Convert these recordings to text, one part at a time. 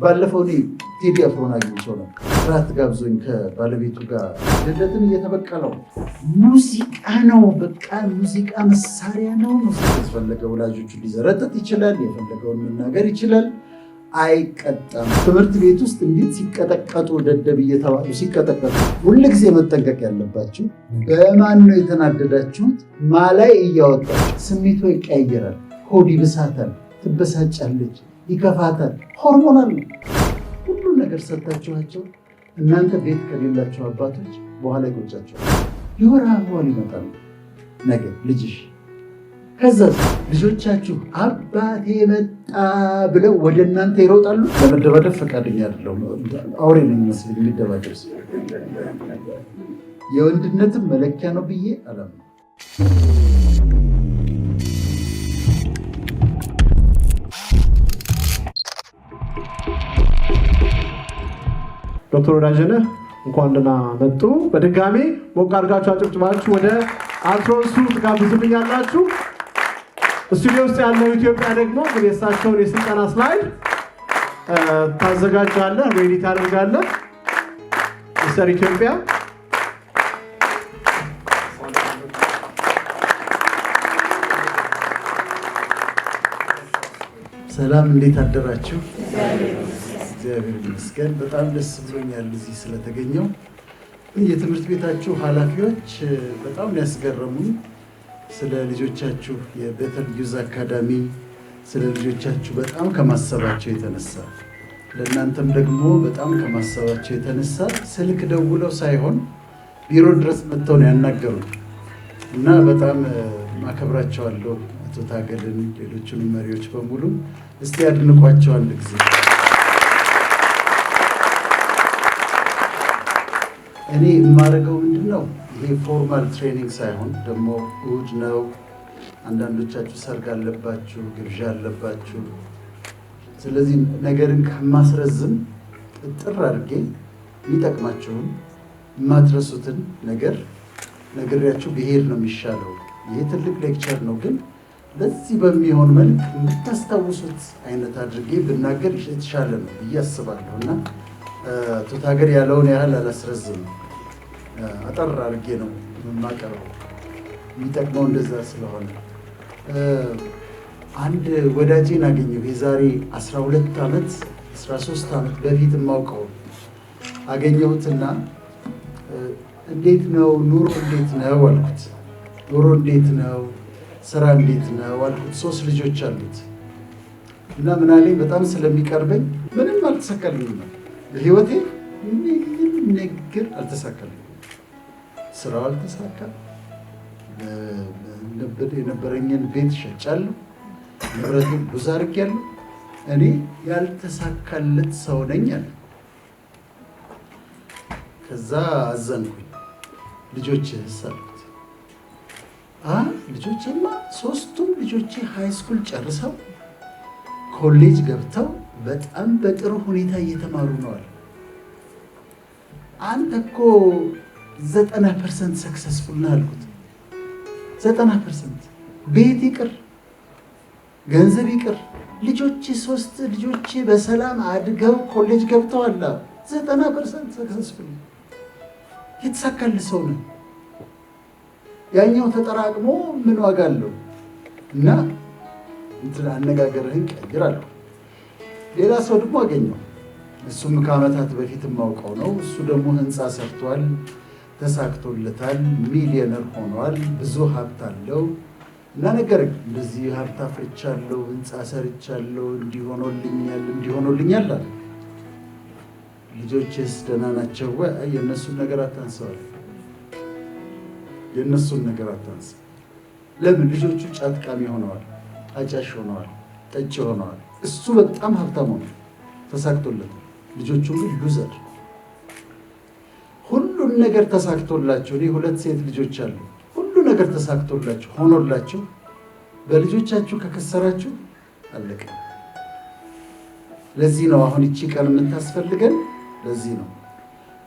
ባለፈው ቴዲ አፍሮን አግኝቼው ነው ራት ጋብዞኝ ከባለቤቱ ጋር ልደትን እየተበቀለው ሙዚቃ ነው። በቃ ሙዚቃ መሳሪያ ነው። ያስፈለገ ወላጆቹ ሊዘረጥጥ ይችላል፣ የፈለገውን መናገር ይችላል። አይቀጣም። ትምህርት ቤት ውስጥ እንዴት ሲቀጠቀጡ ደደብ እየተባሉ ሲቀጠቀጡ ሁልጊዜ መጠንቀቅ ያለባችሁ በማን ነው የተናደዳችሁት? ማላይ እያወጣችሁ ስሜቷ ይቀያየራል። ሆድ ይብሳታል፣ ትበሳጫለች፣ ይከፋታል። ሆርሞናል ነው። ሁሉ ነገር ሰጥታችኋቸው እናንተ ቤት ከሌላቸው አባቶች በኋላ ይቆጫቸዋል። የወር አበባል ይመጣሉ ነገ ልጅሽ። ከዛ ልጆቻችሁ አባቴ መጣ ብለው ወደ እናንተ ይሮጣሉ። ለመደባደብ ፈቃደኛ አይደለም። አውሬ ነው የሚመስል የሚደባደብ ሰው። የወንድነትም መለኪያ ነው ብዬ አላምንም። ዶክተር ወዳጀነህ እንኳን ደህና መጡ። በድጋሚ ሞቅ አድርጋችሁ አጨብጭባችሁ ወደ አልትሮንሱ ትጋብዙልኛላችሁ። ስቱዲዮ ውስጥ ያለው ኢትዮጵያ ደግሞ እንግዲህ የእሳቸውን የስልጠና ስላይድ ታዘጋጃለህ፣ ሬዲ ታደርጋለህ። ሚስተር ኢትዮጵያ ሰላም፣ እንዴት አደራችሁ? እግዚአብሔር ይመስገን። በጣም ደስ ብሎኛል እዚህ ስለተገኘው። የትምህርት ቤታችሁ ኃላፊዎች በጣም ያስገረሙኝ ስለ ልጆቻችሁ የቤተል ዩዝ አካዳሚ ስለ ልጆቻችሁ በጣም ከማሰባቸው የተነሳ ለእናንተም ደግሞ በጣም ከማሰባቸው የተነሳ ስልክ ደውለው ሳይሆን ቢሮ ድረስ መጥተው ነው ያናገሩት እና በጣም ማከብራቸዋለሁ። አቶ ታገልን፣ ሌሎቹንም መሪዎች በሙሉ እስቲ አድንቋቸው አንድ ጊዜ። እኔ የማደርገው ምንድን ነው? ይሄ ፎርማል ትሬኒንግ ሳይሆን ደግሞ እሑድ ነው፣ አንዳንዶቻችሁ ሰርግ አለባችሁ፣ ግብዣ አለባችሁ። ስለዚህ ነገርን ከማስረዝም ጥር አድርጌ የሚጠቅማችሁን የማትረሱትን ነገር ነግሬያችሁ ብሄድ ነው የሚሻለው። ይሄ ትልቅ ሌክቸር ነው፣ ግን ለዚህ በሚሆን መልክ የምታስታውሱት አይነት አድርጌ ብናገር የተሻለ ነው ብዬ አስባለሁ እና አቶ ታገር ያለውን ያህል አላስረዝም፣ አጠር አድርጌ ነው የማቀርበው። የሚጠቅመው እንደዛ ስለሆነ አንድ ወዳጄን አገኘሁ። የዛሬ 12 ዓመት 13 ዓመት በፊት የማውቀው አገኘሁትና እንዴት ነው ኑሮ እንዴት ነው አልኩት። ኑሮ እንዴት ነው፣ ስራ እንዴት ነው አልኩት። 3 ልጆች አሉት እና ምን አለኝ፣ በጣም ስለሚቀርበኝ ምንም አልተሳካልኝም ነው በህይወቴ ምንም ነገር አልተሳካልኝም። ስራው አልተሳካም። የነበረኝን ቤት ሸጫለሁ፣ ንብረቴን ብዙ አድርጌያለሁ። እኔ ያልተሳካለት ሰው ነኝ አለ። ከዛ አዘንኩኝ። ልጆችህስ አልኩት። ልጆቼማ 3ቱም ልጆቼ ሃይ ስኩል ጨርሰው ኮሌጅ ገብተው በጣም በጥሩ ሁኔታ እየተማሩ ነው አለ። አንተ እኮ 90% ሰክሰስፉል ነህ አልኩት። 90% ቤት ይቅር ገንዘብ ይቅር፣ ልጆቼ 3 ልጆቼ በሰላም አድገው ኮሌጅ ገብተዋል። 90% ሰክሰስፉል የተሳካልህ ሰው ነው። ያኛው ተጠራቅሞ ምን ዋጋ አለው? እና እንትን አነጋገርህን ቀይር አለው። ሌላ ሰው ደግሞ አገኘው። እሱም ከዓመታት በፊት የማውቀው ነው። እሱ ደግሞ ህንፃ ሰርቷል፣ ተሳክቶለታል፣ ሚሊዮነር ሆኗል፣ ብዙ ሀብት አለው እና ነገር እንደዚህ ሀብት አፍርቻለሁ፣ ህንፃ ሰርቻለሁ፣ እንዲሆኖልኛል አለ። ልጆችስ ደህና ናቸው ወይ? የእነሱን ነገር አታንሰዋል። የእነሱን ነገር አታንስ። ለምን? ልጆቹ ጫት ቃሚ ሆነዋል፣ አጫሽ ሆነዋል፣ ጠጭ ሆነዋል። እሱ በጣም ሀብታም ሆነ፣ ተሳክቶለታል። ልጆቹ ግን ሉዘር። ሁሉን ነገር ተሳክቶላቸው፣ እኔ 2 ሴት ልጆች አሉ። ሁሉ ነገር ተሳክቶላቸው ሆኖላቸው በልጆቻችሁ ከከሰራችሁ አለቀ። ለዚህ ነው አሁን እቺ ቀን የምታስፈልገን። ለዚህ ነው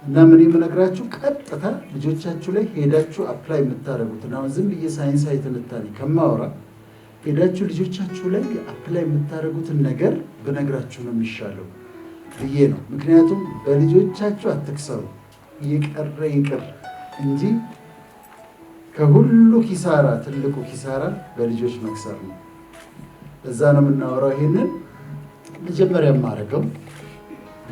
እና ምን የምነግራችሁ ቀጥታ ልጆቻችሁ ላይ ሄዳችሁ አፕላይ የምታደርጉት እና ዝም ብዬ ሳይንሳዊ ትንታኔ ከማወራ ሄዳችሁ ልጆቻችሁ ላይ አፕላይ የምታደርጉትን ነገር ብነግራችሁ ነው የሚሻለው። ብዬ ነው። ምክንያቱም በልጆቻችሁ አትክሰሩ፣ ይቀረ ይቅር እንጂ ከሁሉ ኪሳራ ትልቁ ኪሳራ በልጆች መክሰር ነው። እዛ ነው የምናወራው። ይሄንን መጀመሪያ የማደርገው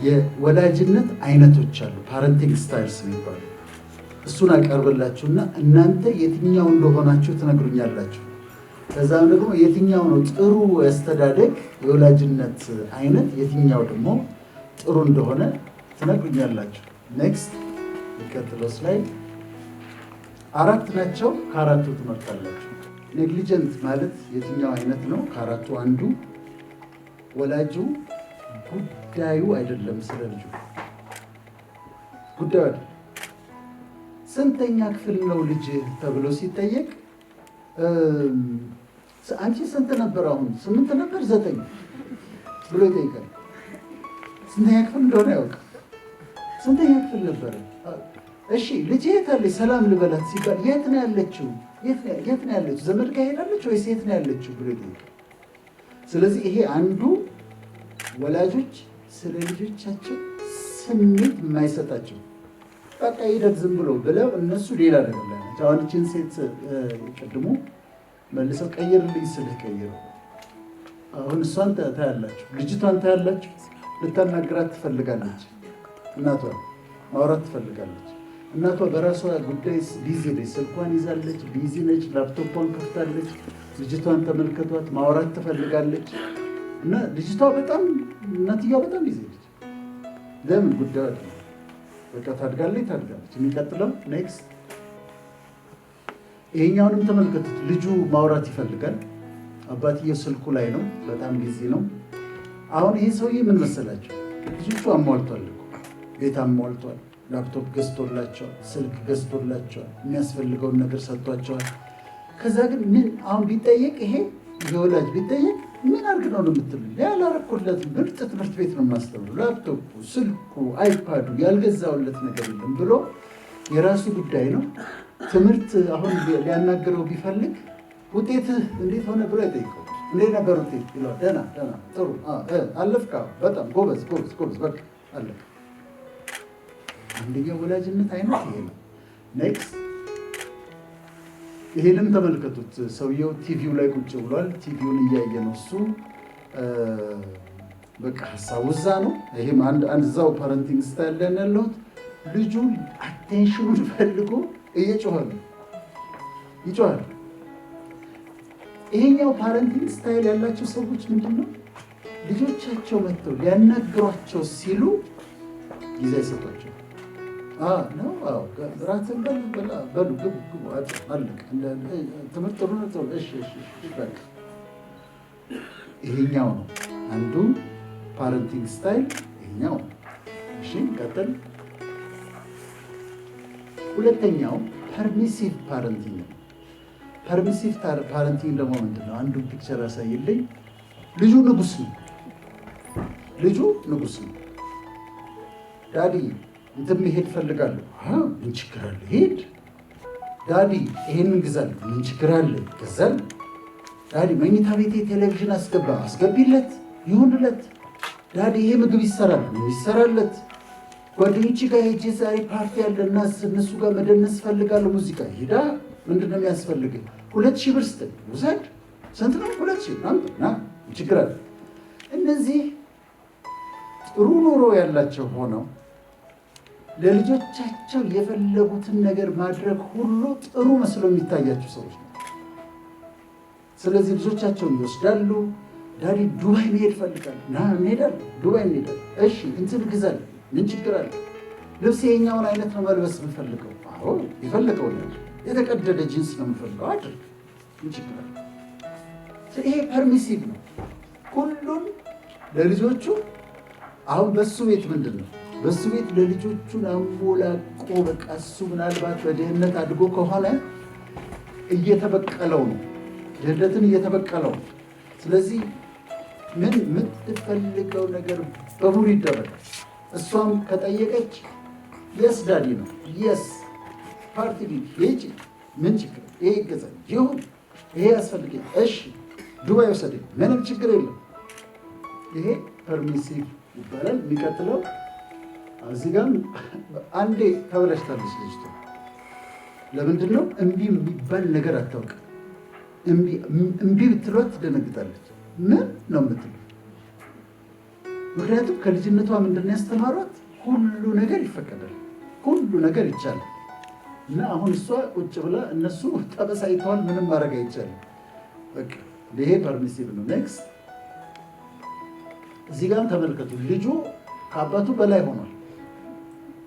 የወላጅነት አይነቶች አሉ፣ ፓረንቲንግ ስታይልስ የሚባሉ እሱን አቀርብላችሁና እናንተ የትኛው እንደሆናችሁ ትነግሩኛላችሁ። ከዛም ደግሞ የትኛው ነው ጥሩ ያስተዳደግ የወላጅነት አይነት፣ የትኛው ደግሞ ጥሩ እንደሆነ ትነግሩኛላችሁ። ኔክስት የሚቀጥለው ስላይድ 4 ናቸው። ከ4ቱ ትመርጣላችሁ። ኔግሊጀንት ማለት የትኛው አይነት ነው? ከ4ቱ አንዱ ወላጁ ጉዳዩ አይደለም፣ ስለ ልጁ ጉዳዩ አይደለም። ስንተኛ ክፍል ነው ልጅ ተብሎ ሲጠየቅ አንቺ ስንት ነበር? አሁን 8 ነበር 9 ብሎ ይጠይቃል። ስንተኛ ክፍል እንደሆነ ያውቃል። ስንተኛ ክፍል ነበረ? እሺ ልጅ የት አለች ሰላም ልበላት ሲባል የት ነው ያለችው? የት ነው ያለችው? ዘመድ ጋር ሄዳለች ወይስ የት ነው ያለችው ብሎ ይጠይቃል። ስለዚህ ይሄ አንዱ ወላጆች ስለ ልጆቻቸው ስሜት የማይሰጣቸው በቃ ሂደት ዝም ብሎ ብለው እነሱ ሌላ ነገር ላይ ናቸው። አሁን ይህችን ሴት ቅድሙ መልሰው ቀይርልኝ ስልህ ቀይረው። አሁን እሷን ታያላችሁ፣ ልጅቷን ታያላችሁ። ልታናግራት ትፈልጋለች። እናቷ ማውራት ትፈልጋለች። እናቷ በራሷ ጉዳይ ቢዚ ነች። ስልኳን ይዛለች፣ ቢዚ ነች። ላፕቶፓን ከፍታለች። ልጅቷን ተመልከቷት፣ ማውራት ትፈልጋለች። እና ልጅቷ በጣም እናትየዋ በጣም ቢዚ ነች። ለምን ጉዳዩ አይደለም። በቃ ታድጋለች። የሚቀጥለው ኔክስት ይሄኛውንም ተመልከቱት። ልጁ ማውራት ይፈልጋል። አባትየው ስልኩ ላይ ነው፣ በጣም ቢዚ ነው። አሁን ይሄ ሰውዬ ምን መሰላቸው? ልጆቹ አሟልቷል እኮ ቤት አሟልቷል። ላፕቶፕ ገዝቶላቸዋል፣ ስልክ ገዝቶላቸዋል፣ የሚያስፈልገውን ነገር ሰጥቷቸዋል። ከዛ ግን ምን አሁን ቢጠየቅ ይሄ የወላጅ ቢጠየቅ ምን አድርግ ነው የምትል? ያላረኩለት ምርጥ ትምህርት ቤት ነው የማስተምረው፣ ላፕቶፑ፣ ስልኩ፣ አይፓዱ ያልገዛውለት ነገር የለም ብሎ የራሱ ጉዳይ ነው። ትምህርት አሁን ሊያናገረው ቢፈልግ ውጤትህ እንዴት ሆነ ብሎ አይጠይቀው። እንዴት ነበር ውጤት ይለዋል። ደህና ጥሩ አለፍካ፣ በጣም ጎበዝ በቃ አለፍ። አንደኛው ወላጅነት አይነት ይሄ ነው። ኔክስት ይሄንም ተመልከቱት። ሰውየው ቲቪው ላይ ቁጭ ብሏል። ቲቪውን እያየ ነው እሱ። በቃ ሀሳቡ እዛ ነው። ይሄም አንድ እዛው ፓረንቲንግ ስታይል ላይ ያለሁት ልጁ አቴንሽኑን ፈልጎ እየጮኸ ነው፣ ይጮሃል። ይሄኛው ፓረንቲንግ ስታይል ያላቸው ሰዎች ምንድን ነው ልጆቻቸው መጥተው ሊያናግሯቸው ሲሉ ጊዜ አይሰጧቸው። ራትን በሉ ግቡ አለቀ። ትምህርት ጥሩ ነው። እሺ በቃ ይሄኛው ነው አንዱ ፓረንቲንግ ስታይል ይሄኛው። እሺ ቀጥል። ሁለተኛው ፐርሚሲቭ ፓረንቲንግ ነው። ፐርሚሲቭ ፓረንቲንግ ደግሞ ምንድን ነው? አንዱ ፒክቸር ያሳይልኝ። ልጁ ንጉስ ነው። ዳዲ እንትን መሄድ ፈልጋለሁ። ምን ችግር አለ? ሄድ። ዳዲ ይሄንን ግዛለሁ። ምን ችግር አለ? ገዛል። ዳዲ መኝታ ቤቴ ቴሌቪዥን አስገቢለት፣ ይሁንለት። ዳዲ ይሄ ምግብ ይሰራል፣ ይሰራለት። ጓደኞቼ ጋር ሄጄ ዛሬ ፓርቲ ያለና እነሱ ጋር መደነስ ፈልጋለሁ። ሙዚቃ ሄዳ ምንድን ነው የሚያስፈልግህ? 2000 ብር ስትል ውሰድ። ስንት ነው? 2000 ና ችግር አለ። እነዚህ ጥሩ ኑሮ ያላቸው ሆነው ለልጆቻቸው የፈለጉትን ነገር ማድረግ ሁሉ ጥሩ መስሎ የሚታያቸው ሰዎች ነው። ስለዚህ ልጆቻቸውን ይወስዳሉ። ዳዲ ዱባይ መሄድ ፈልጋለሁ፣ ና እንሄዳለን፣ ዱባይ እንሄዳለን። እሺ እንትን ግዛለን፣ ምን ችግር አለ? ልብስ የኛውን አይነት ነው መልበስ የምፈልገው። አዎ የፈለገው የተቀደደ ጂንስ ነው የምፈልገው፣ አድርግ፣ ምን ችግር አለ? ይሄ ፐርሚሲቭ ነው። ሁሉም ለልጆቹ አሁን በሱ ቤት ምንድን ነው በሱ ቤት ለልጆቹን አሞላቆ በቃ እሱ ምናልባት በድህነት አድጎ ከሆነ እየተበቀለው ነው፣ ድህነትን እየተበቀለው ነው። ስለዚህ ምን የምትፈልገው ነገር በሙሉ ይደረጋል። እሷም ከጠየቀች የስ ዳዲ ነው፣ የስ ፓርቲ ሄጂ፣ ምን ችግር፣ ይሄ ይገዛል፣ ይሁን፣ ይሄ ያስፈልገኝ፣ እሺ ዱባይ ወሰደኝ፣ ምንም ችግር የለም። ይሄ ፐርሚሲቭ ይባላል። የሚቀጥለው እዚህ ጋር አንዴ ተበላሽታለች ልጅቷ። ለምንድን ነው እምቢ የሚባል ነገር አታውቅም። እምቢ ብትሏት ትደነግጣለች። ምን ነው የምትለው? ምክንያቱም ከልጅነቷ ምንድን ነው ያስተማሯት? ሁሉ ነገር ይፈቀዳል፣ ሁሉ ነገር ይቻላል። እና አሁን እሷ ቁጭ ብላ እነሱ ተበሳይተዋል፣ ምንም ማድረግ አይቻልም። በቃ ይሄ ፐርሚሲቭ ነው። ኔክስት እዚህ ጋር ተመልከቱ። ልጁ ከአባቱ በላይ ሆኗል፣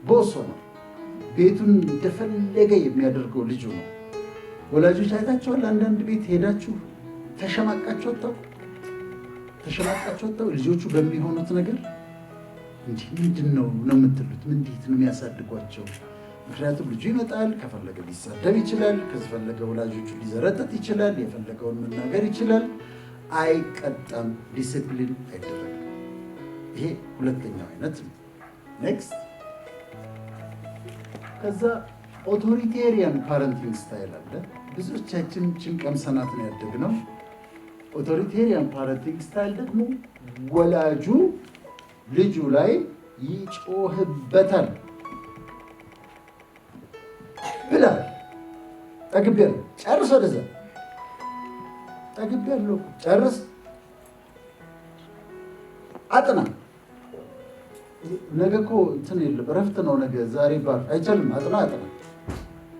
ቦስ ሆኗል። ቤቱን እንደፈለገ የሚያደርገው ልጁ ነው። ወላጆች አይታችኋል? አንዳንድ ቤት ሄዳችሁ ተሸማቃችሁ ወጣው ልጆቹ በሚሆኑት ነገር እንዲህ ምንድን ነው የምትሉት? እንዴት ነው የሚያሳድጓቸው? ምክንያቱም ልጁ ይመጣል፣ ከፈለገ ሊሳደብ ይችላል፣ ከፈለገ ወላጆቹ ሊዘረጠጥ ይችላል፣ የፈለገውን መናገር ይችላል። አይቀጣም፣ ዲሲፕሊን አይደረግም። ይሄ ሁለተኛው አይነት ነው። ኔክስት ከዛ ኦቶሪቴሪያን ፓረንቲንግ ስታይል አለ። ብዙዎቻችን ቀምሰናት ነው ያደግነው። ኦቶሪቴሪያን ፓረንቲንግ ስታይል ደግሞ ወላጁ ልጁ ላይ ይጮህበታል። ብላ ጠግቤያለሁ፣ ጨርስ፣ ወደዛ ጠግቤያለሁ፣ ጨርስ፣ አጥና። ነገ እኮ እንትን የለም እረፍት ነው ነገ፣ ዛሬ ባር አይቻልም። አጥና፣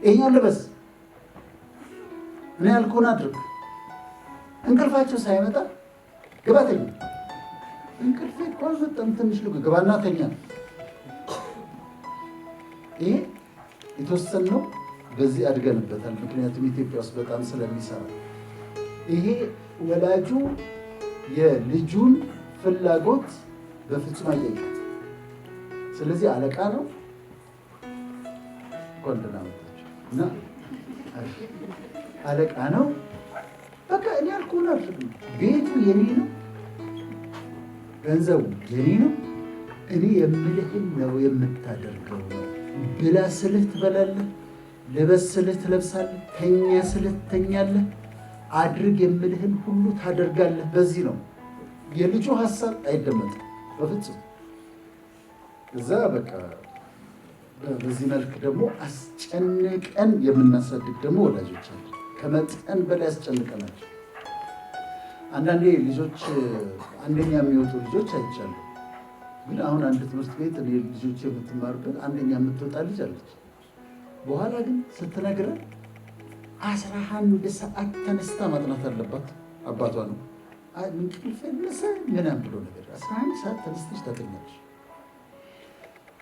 ይሄኛውን ልበስ፣ እኔ ያልኩህን አድርግ። እንቅልፋቸው ሳይመጣ ግባ ተኛ። እንቅልፌ እኮ አልመጣም፣ ትንሽ ግባና ተኛ። ይሄ የተወሰነው በዚህ አድገንበታል። ምክንያቱም ኢትዮጵያ ውስጥ በጣም ስለሚሰራ ይሄ ወላጁ የልጁን ፍላጎት በፍጹም አይጠይቅም። ስለዚህ አለቃ ነው። ኮንደና መጣችሁ እና አለቃ ነው። በቃ እኔ ያልኩህን አድርግ ነው። ቤቱ የኔ ነው፣ ገንዘቡ የኔ ነው። እኔ የምልህን ነው የምታደርገው ነው። ብላ ስልህ ትበላለህ፣ ልበስ ስልህ ትለብሳለህ፣ ተኛ ስልህ ትተኛለህ፣ አድርግ የምልህን ሁሉ ታደርጋለህ። በዚህ ነው የልጁ ሀሳብ አይደመጥም በፍጹም። እዛ በቃ በዚህ መልክ ደግሞ አስጨንቀን የምናሳድግ ደግሞ ወላጆች አሉ። ከመጠን በላይ አስጨንቀናቸው። አንዳንዴ ልጆች አንደኛ የሚወጡ ልጆች አይቻለሁ። ግን አሁን አንድ ትምህርት ቤት እኔ ልጆች የምትማሩበት አንደኛ የምትወጣ ልጅ አለች። በኋላ ግን ስትነግረን 11 ሰዓት ተነስታ ማጥናት አለባት። አባቷ ነው እንቅልፍ ነሳ ምናምን ብሎ ነገር 11 ሰዓት ተነስተሽ ታጠኛለች።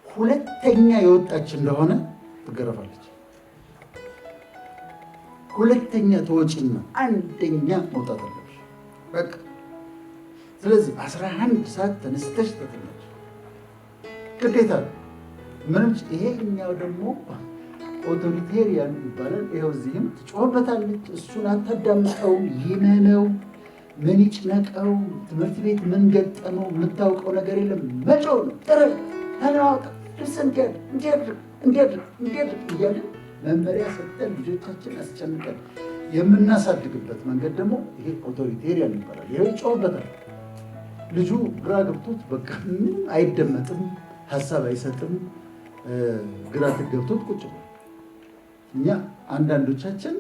ሁለተኛ የወጣች እንደሆነ ትገረፋለች። ሁለተኛ ተወጪና አንደኛ መውጣት አለብሽ በቃ። ስለዚህ 11 ሰዓት ተነስተሽ ታጠኛለች ግዴታ። ምንም ይሄኛው ደግሞ ኦቶሪቴሪያን ይባላል። ይኸው እዚህም ትጮህበታለች። እሱን አታዳምጠው፣ ይመነው፣ ምን ይጭነቀው፣ ትምህርት ቤት ምን ገጠመው፣ የምታውቀው ነገር የለም። መጮህ ነው። ጥረግ፣ ተለዋወጥ፣ ልብስ እንዲያድርግ እያለን መመሪያ ሰጠን ልጆቻችን አስጨንቀን የምናሳድግበት መንገድ ደግሞ ይሄ ኦቶሪቴሪያን ይባላል። ይኸው ይጮህበታል። ልጁ ግራ ገብቶት በቃ አይደመጥም፣ ሀሳብ አይሰጥም፣ ግራ ገብቶት ቁጭ ብሎ። እኛ አንዳንዶቻችን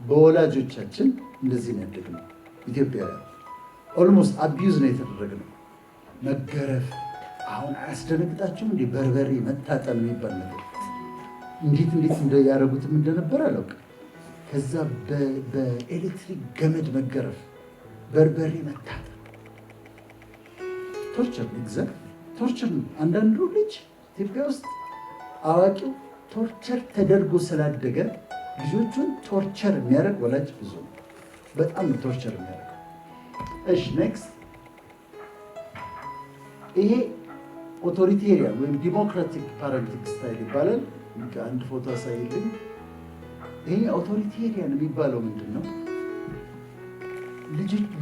በወላጆቻችን እንደዚህ ነው ያደግነው። ኢትዮጵያውያን ኦልሞስት አቢዩዝ ነው የተደረግነው። መገረፍ አሁን አያስደነግጣችሁም? እንዲህ በርበሬ መታጠን የሚባል ነገር እንዴት ያደረጉትም እንደነበረ አላውቅም። ከዛ በኤሌክትሪክ ገመድ መገረፍ፣ በርበሬ መታጠን ቶርቸር ቶርቸር ነው። አንዳንዱ ልጅ ኢትዮጵያ ውስጥ አዋቂው ቶርቸር ተደርጎ ስላደገ ልጆቹን ቶርቸር የሚያደርግ ወላጅ ብዙ ነው። በጣም ቶርቸር የሚያደርግ። እሺ ኔክስት፣ ይሄ ኦቶሪቴሪያን ወይም ዲሞክራቲክ ፓረንቲንግ ስታይል ይባላል። አንድ ፎቶ አሳይልኝ። ይሄ ኦቶሪቴሪያን የሚባለው ምንድን ነው?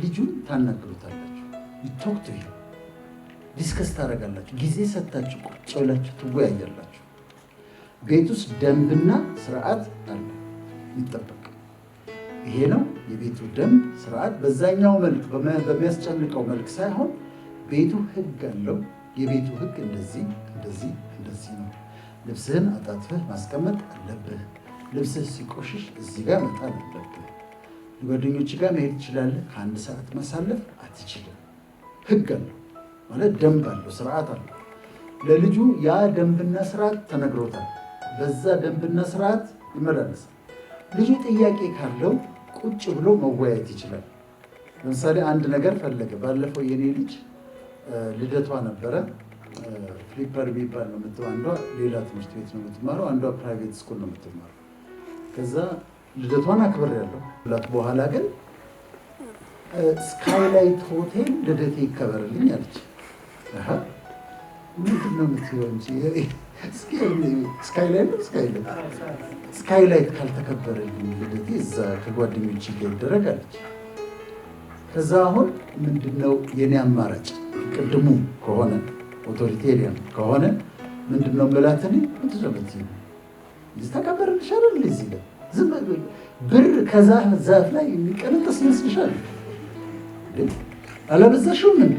ልጁን ታናግሩታላችሁ፣ ይቶክቱ ዲስከስ ታደርጋላችሁ፣ ጊዜ ሰጥታችሁ ቁጭ ብላችሁ ትወያያላችሁ። ቤት ውስጥ ደንብና ስርዓት አለ ይጠበቅ። ይሄ ነው የቤቱ ደንብ ስርዓት። በዛኛው መልክ በሚያስጨንቀው መልክ ሳይሆን ቤቱ ህግ አለው፣ የቤቱ ህግ እንደዚህ ነው። ልብስህን አጣጥፈህ ማስቀመጥ አለብህ። ልብስህ ሲቆሽሽ እዚህ ጋር መጣል አለብህ። ጓደኞች ጋር መሄድ ትችላለህ። ከ1 ሰዓት ማሳለፍ አትችልም። ህግ አለው ማለት ደንብ አለው፣ ስርዓት አለው። ለልጁ ያ ደንብና ስርዓት ተነግሮታል። በዛ ደንብና ስርዓት ይመላለሳል። ልጁ ጥያቄ ካለው ቁጭ ብሎ መወያየት ይችላል። ለምሳሌ አንድ ነገር ፈለገ። ባለፈው የኔ ልጅ ልደቷ ነበረ። ፍሊፐር ቢባል ነው የምትለው። አንዷ ሌላ ትምህርት ቤት ነው የምትማረው፣ አንዷ ፕራይቬት ስኩል ነው የምትማረው። ከዛ ልደቷን አክብሬያለሁ። በኋላ ግን ስካይላይት ሆቴል ልደቴ ይከበርልኝ አለች። ምንድን ነው የምትይው እንጂ ስካይላይት ካልተከበረልኝ ልደቴ እዛ ከጓደኞች ጋር ይደረግ አለች። ከዛ አሁን ምንድነው የኔ አማራጭ? ቅድሙ ከሆነ ኦቶሪቴሪያን ከሆነ ምንድነው መላተኒ ምትዘበት ይስተካከርልሽ አይደል? እዚህ ላይ ዝም ብር ከዛ ዛፍ ላይ የሚቀነጥስ ይመስልሻል? አለበዛሽው ምን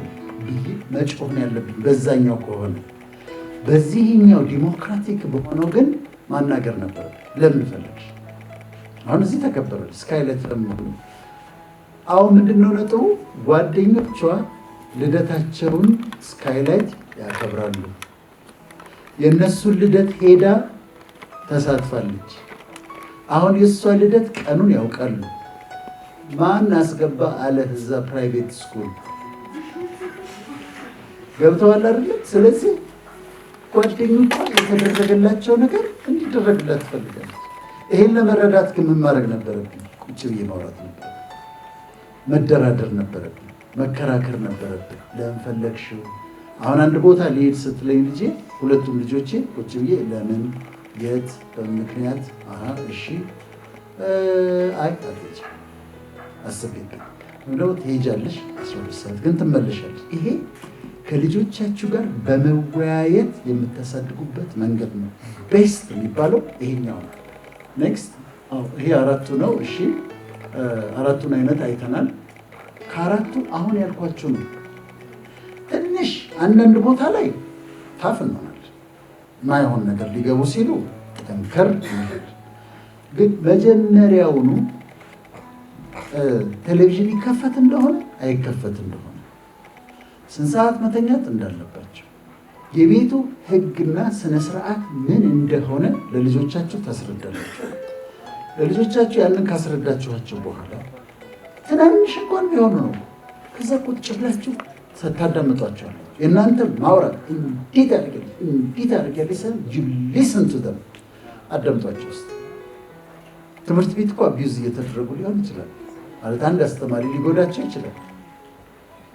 ብዬ መጮህ ያለብኝ በዛኛው ከሆነ። በዚህኛው ዲሞክራቲክ በሆነው ግን ማናገር ነበር። ለምን ፈለግሽ? አሁን እዚህ ተከበረል ስካይላይት ለምን? አሁን ምንድነው ነጥቡ? ጓደኞቿ ልደታቸውን ስካይላይት ያከብራሉ። የእነሱን ልደት ሄዳ ተሳትፋለች። አሁን የእሷ ልደት ቀኑን ያውቃሉ። ማን አስገባ አለ እዛ ፕራይቬት ስኩል ገብተዋል አይደለም? ስለዚህ ጓደኞቿ የተደረገላቸው ነገር እንዲደረግላት ትፈልጋለች። ይሄን ለመረዳት ግን ምን ማድረግ ነበረብኝ? ቁጭ ብዬ ማውራት ነበር፣ መደራደር ነበረብኝ፣ መከራከር ነበረብኝ። ለምን ፈለግሽው? አሁን አንድ ቦታ ሊሄድ ስትለኝ ልጄ፣ ሁለቱም ልጆቼ ቁጭ ብዬ ለምን፣ የት፣ በምክንያት እሺ፣ አይ አትሄጂ አስቤበት እንደው ትሄጃለሽ 12 ሰዓት ግን ትመለሻለሽ። ይሄ ከልጆቻችሁ ጋር በመወያየት የምታሳድጉበት መንገድ ነው። ቤስት የሚባለው ይሄኛው ነው። ኔክስት ይሄ 4ቱ ነው። እሺ 4ቱን አይነት አይተናል። ከ4ቱ አሁን ያልኳችሁ ነው። ትንሽ አንዳንድ ቦታ ላይ ታፍ እንሆናለን። ማይሆን ነገር ሊገቡ ሲሉ ጠንከር ይላል። ግን መጀመሪያውኑ ቴሌቪዥን ይከፈት እንደሆነ አይከፈት እንደሆነ ስንት ሰዓት መተኛት እንዳለባቸው የቤቱ ሕግና ስነ ስርዓት ምን እንደሆነ ለልጆቻችሁ ታስረዳላችሁ። ለልጆቻችሁ ያንን ካስረዳችኋቸው በኋላ ትናንሽ እንኳን ቢሆኑ ነው ከዛ ቁጭ ብላችሁ ታዳምጧቸዋል። የእናንተ ማውራት እንዴት አድርገ ሊስን ቱ ደም አዳምጧቸው ውስጥ ትምህርት ቤት እኮ አቢዩዝ እየተደረጉ ሊሆን ይችላል። ማለት አንድ አስተማሪ ሊጎዳቸው ይችላል።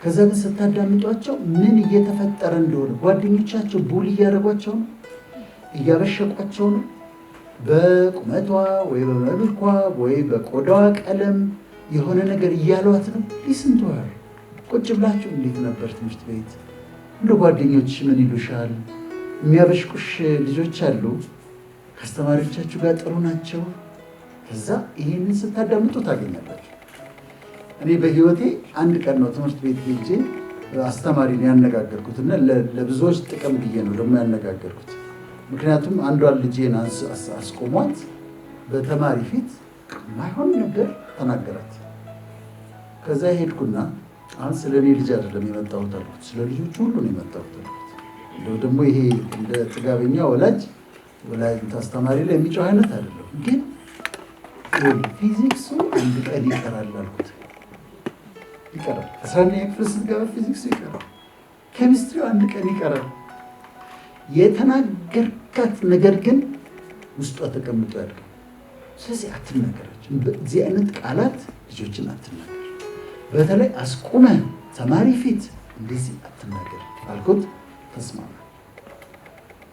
ከዛ ግን ስታዳምጧቸው ምን እየተፈጠረ እንደሆነ ጓደኞቻቸው ቡል እያደረጓቸው ነው፣ እያበሸቋቸው ነው። በቁመቷ ወይ በመልኳ ወይ በቆዳዋ ቀለም የሆነ ነገር እያሏት ነው። ሊስንተዋል ቁጭ ብላችሁ እንዴት ነበር ትምህርት ቤት? እንደ ጓደኞች ምን ይሉሻል? የሚያበሽቁሽ ልጆች አሉ። ከአስተማሪዎቻችሁ ጋር ጥሩ ናቸው። ከዛ ይሄንን ስታዳምጡ ታገኛላችሁ። እኔ በህይወቴ አንድ ቀን ነው ትምህርት ቤት ሄጄ አስተማሪን ያነጋገርኩትና ለብዙዎች ጥቅም ብዬ ነው ደግሞ ያነጋገርኩት። ምክንያቱም አንዷን ልጄን አስቆሟት በተማሪ ፊት ማይሆን ነገር ተናገራት። ከዛ ሄድኩና አሁን ስለ እኔ ልጅ አይደለም የመጣሁት አልኩት፣ ስለ ልጆቹ ሁሉ ነው የመጣሁት አልኩት። ደግሞ ይሄ እንደ ጥጋበኛ ወላጅ አስተማሪ ላይ የሚጮህ አይነት አይደለም። ግን ፊዚክሱ አንድ ቀን ይቀራል አልኩት። ይቀራል 11ኛ ክፍል ስትገባ ፊዚክሱ ይቀራል። ኬሚስትሪው አንድ ቀን ይቀራል። የተናገርካት ነገር ግን ውስጧ ተቀምጦ ያድርግ። ስለዚህ አትናገራቸው። በዚህ አይነት ቃላት ልጆችን አትናገር። በተለይ አስቁመህ ተማሪ ፊት እንደዚህ አትናገር አልኩት። ተስማማ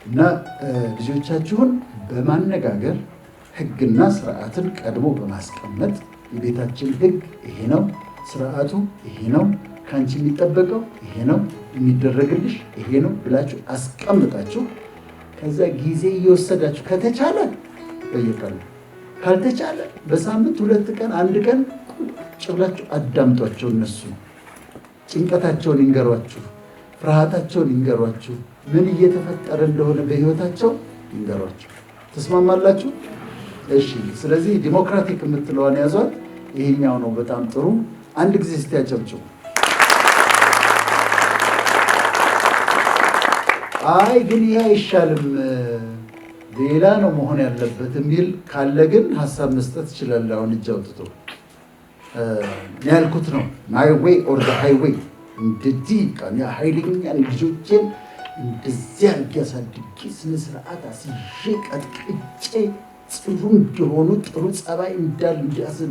እና ልጆቻችሁን በማነጋገር ሕግና ስርዓትን ቀድሞ በማስቀመጥ የቤታችን ሕግ ይሄ ነው፣ ስርዓቱ ይሄ ነው፣ ከአንቺ የሚጠበቀው ይሄ ነው፣ የሚደረግልሽ ይሄ ነው ብላችሁ አስቀምጣችሁ ከዛ ጊዜ እየወሰዳችሁ ከተቻለ በየቀኑ ካልተቻለ በሳምንት 2 ቀን 1 ቀን ቁጭ ብላችሁ አዳምጧቸው። እነሱ ጭንቀታቸውን ይንገሯችሁ፣ ፍርሃታቸውን ይንገሯችሁ። ምን እየተፈጠረ እንደሆነ በህይወታቸው ይንገሯችሁ። ተስማማላችሁ? እሺ። ስለዚህ ዲሞክራቲክ የምትለዋን ያዟት። ይሄኛው ነው በጣም ጥሩ። አንድ ጊዜ እስቲ ያጨብጭቡ። አይ ግን ይሄ አይሻልም ሌላ ነው መሆን ያለበት የሚል ካለ ግን ሀሳብ መስጠት ይችላል። አሁን እጅ አውጥቶ ያልኩት ነው ማይ ዌይ ኦር ዘ ሃይዌይ። እንደዚህ ቃል ኃይለኛ ልጆችን እንደዚያ እንዲያሳድግ ስነ ስርዓት አስይዤ ቀጥቅጬ ጽሩ እንዲሆኑ ጥሩ ጸባይ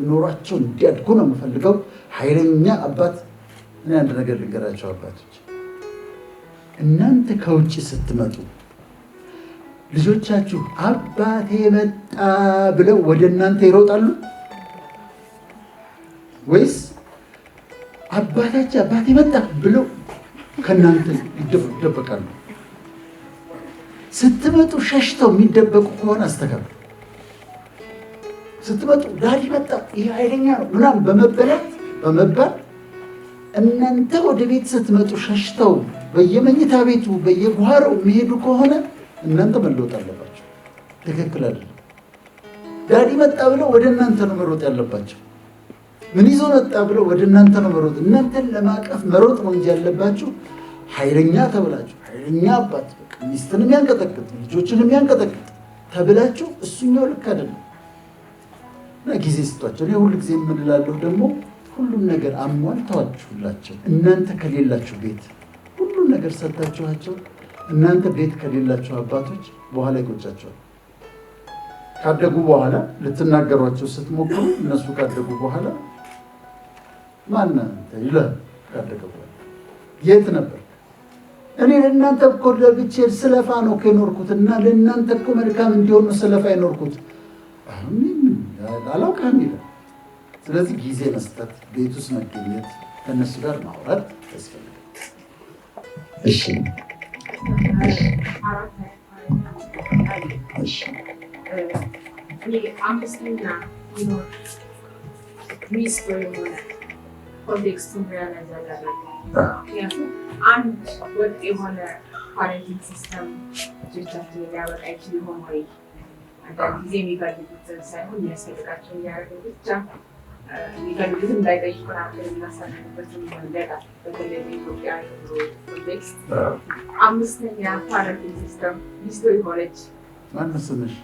ኖሯቸው እንዲያድጉ ነው የምፈልገው። ኃይለኛ አባት። እኔ አንድ ነገር ልንገራቸው አባቶች፣ እናንተ ከውጭ ስትመጡ ልጆቻችሁ አባቴ መጣ ብለው ወደ እናንተ ይሮጣሉ ወይስ አባቴ መጣ ብለው ከእናንተ ይደበቃሉ? ስትመጡ ሸሽተው የሚደበቁ ከሆነ አስተካክሉ። ስትመጡ ዳዲ መጣ ይሄ ኃይለኛ ነው ምናምን በመባል እናንተ ወደ ቤት ስትመጡ ሸሽተው በየመኝታ ቤቱ በየጓሮው የሚሄዱ ከሆነ እናንተ መለወጥ አለባቸው። ትክክል አይደለም። ዳዲ መጣ ብለው ወደ እናንተ ነው መሮጥ ያለባቸው። ምን ይዞ መጣ ብለው ወደ እናንተ ነው መሮጥ። እናንተን ለማቀፍ መሮጥ ነው እንጂ ያለባችሁ ኃይለኛ ተብላችሁ ኃይለኛ አባት ሚስትንም ያንቀጠቅጥ ልጆችንም ያንቀጠቅጥ ተብላችሁ እሱኛው ልክ አይደለም። እና ጊዜ ስጧቸው። እኔ ሁሉ ጊዜ የምንላለሁ ደግሞ ሁሉም ነገር አሟልተዋችሁላቸው እናንተ ከሌላችሁ ቤት ሁሉም ነገር ሰጥታችኋቸው እናንተ ቤት ከሌላችሁ አባቶች በኋላ ይቆጫቸዋል። ካደጉ በኋላ ልትናገሯቸው ስትሞክሩ እነሱ ካደጉ በኋላ ማን ይላል? ካደገ በኋላ የት ነበር? እኔ ለእናንተ እኮ ለብቻ ስለፋ ነው ከኖርኩት እና ለእናንተ እኮ መልካም እንዲሆን ነው ስለፋ የኖርኩት አላውቅም ይላል። ስለዚህ ጊዜ መስጠት፣ ቤት ውስጥ መገኘት፣ ከእነሱ ጋር ማውራት ያስፈልጋል። እሺ አምስተኛ ሚስት የሆነ ኮንቴክስቱን ሪያላይዝ አደረገ። ምክንያቱም አንድ ወጥ የሆነ ፓሬንቲንግ ሲስተም ልጆቻችን ሊያበቃ ይችል ይሆን ወይ? አንዳንድ ጊዜ የሚፈልጉትን ሳይሆን የሚያስፈልጋቸው እያደረገ ብቻ የሚፈልጉትን እንዳይጠይቁን አድርገን የምናሳልፍበትን መንገድ አለ። በተለይ በኢትዮጵያ ኮንቴክስት አምስተኛ ፓሬንቲንግ ሲስተም ሚስት የሆነች ማነው ስምሽ?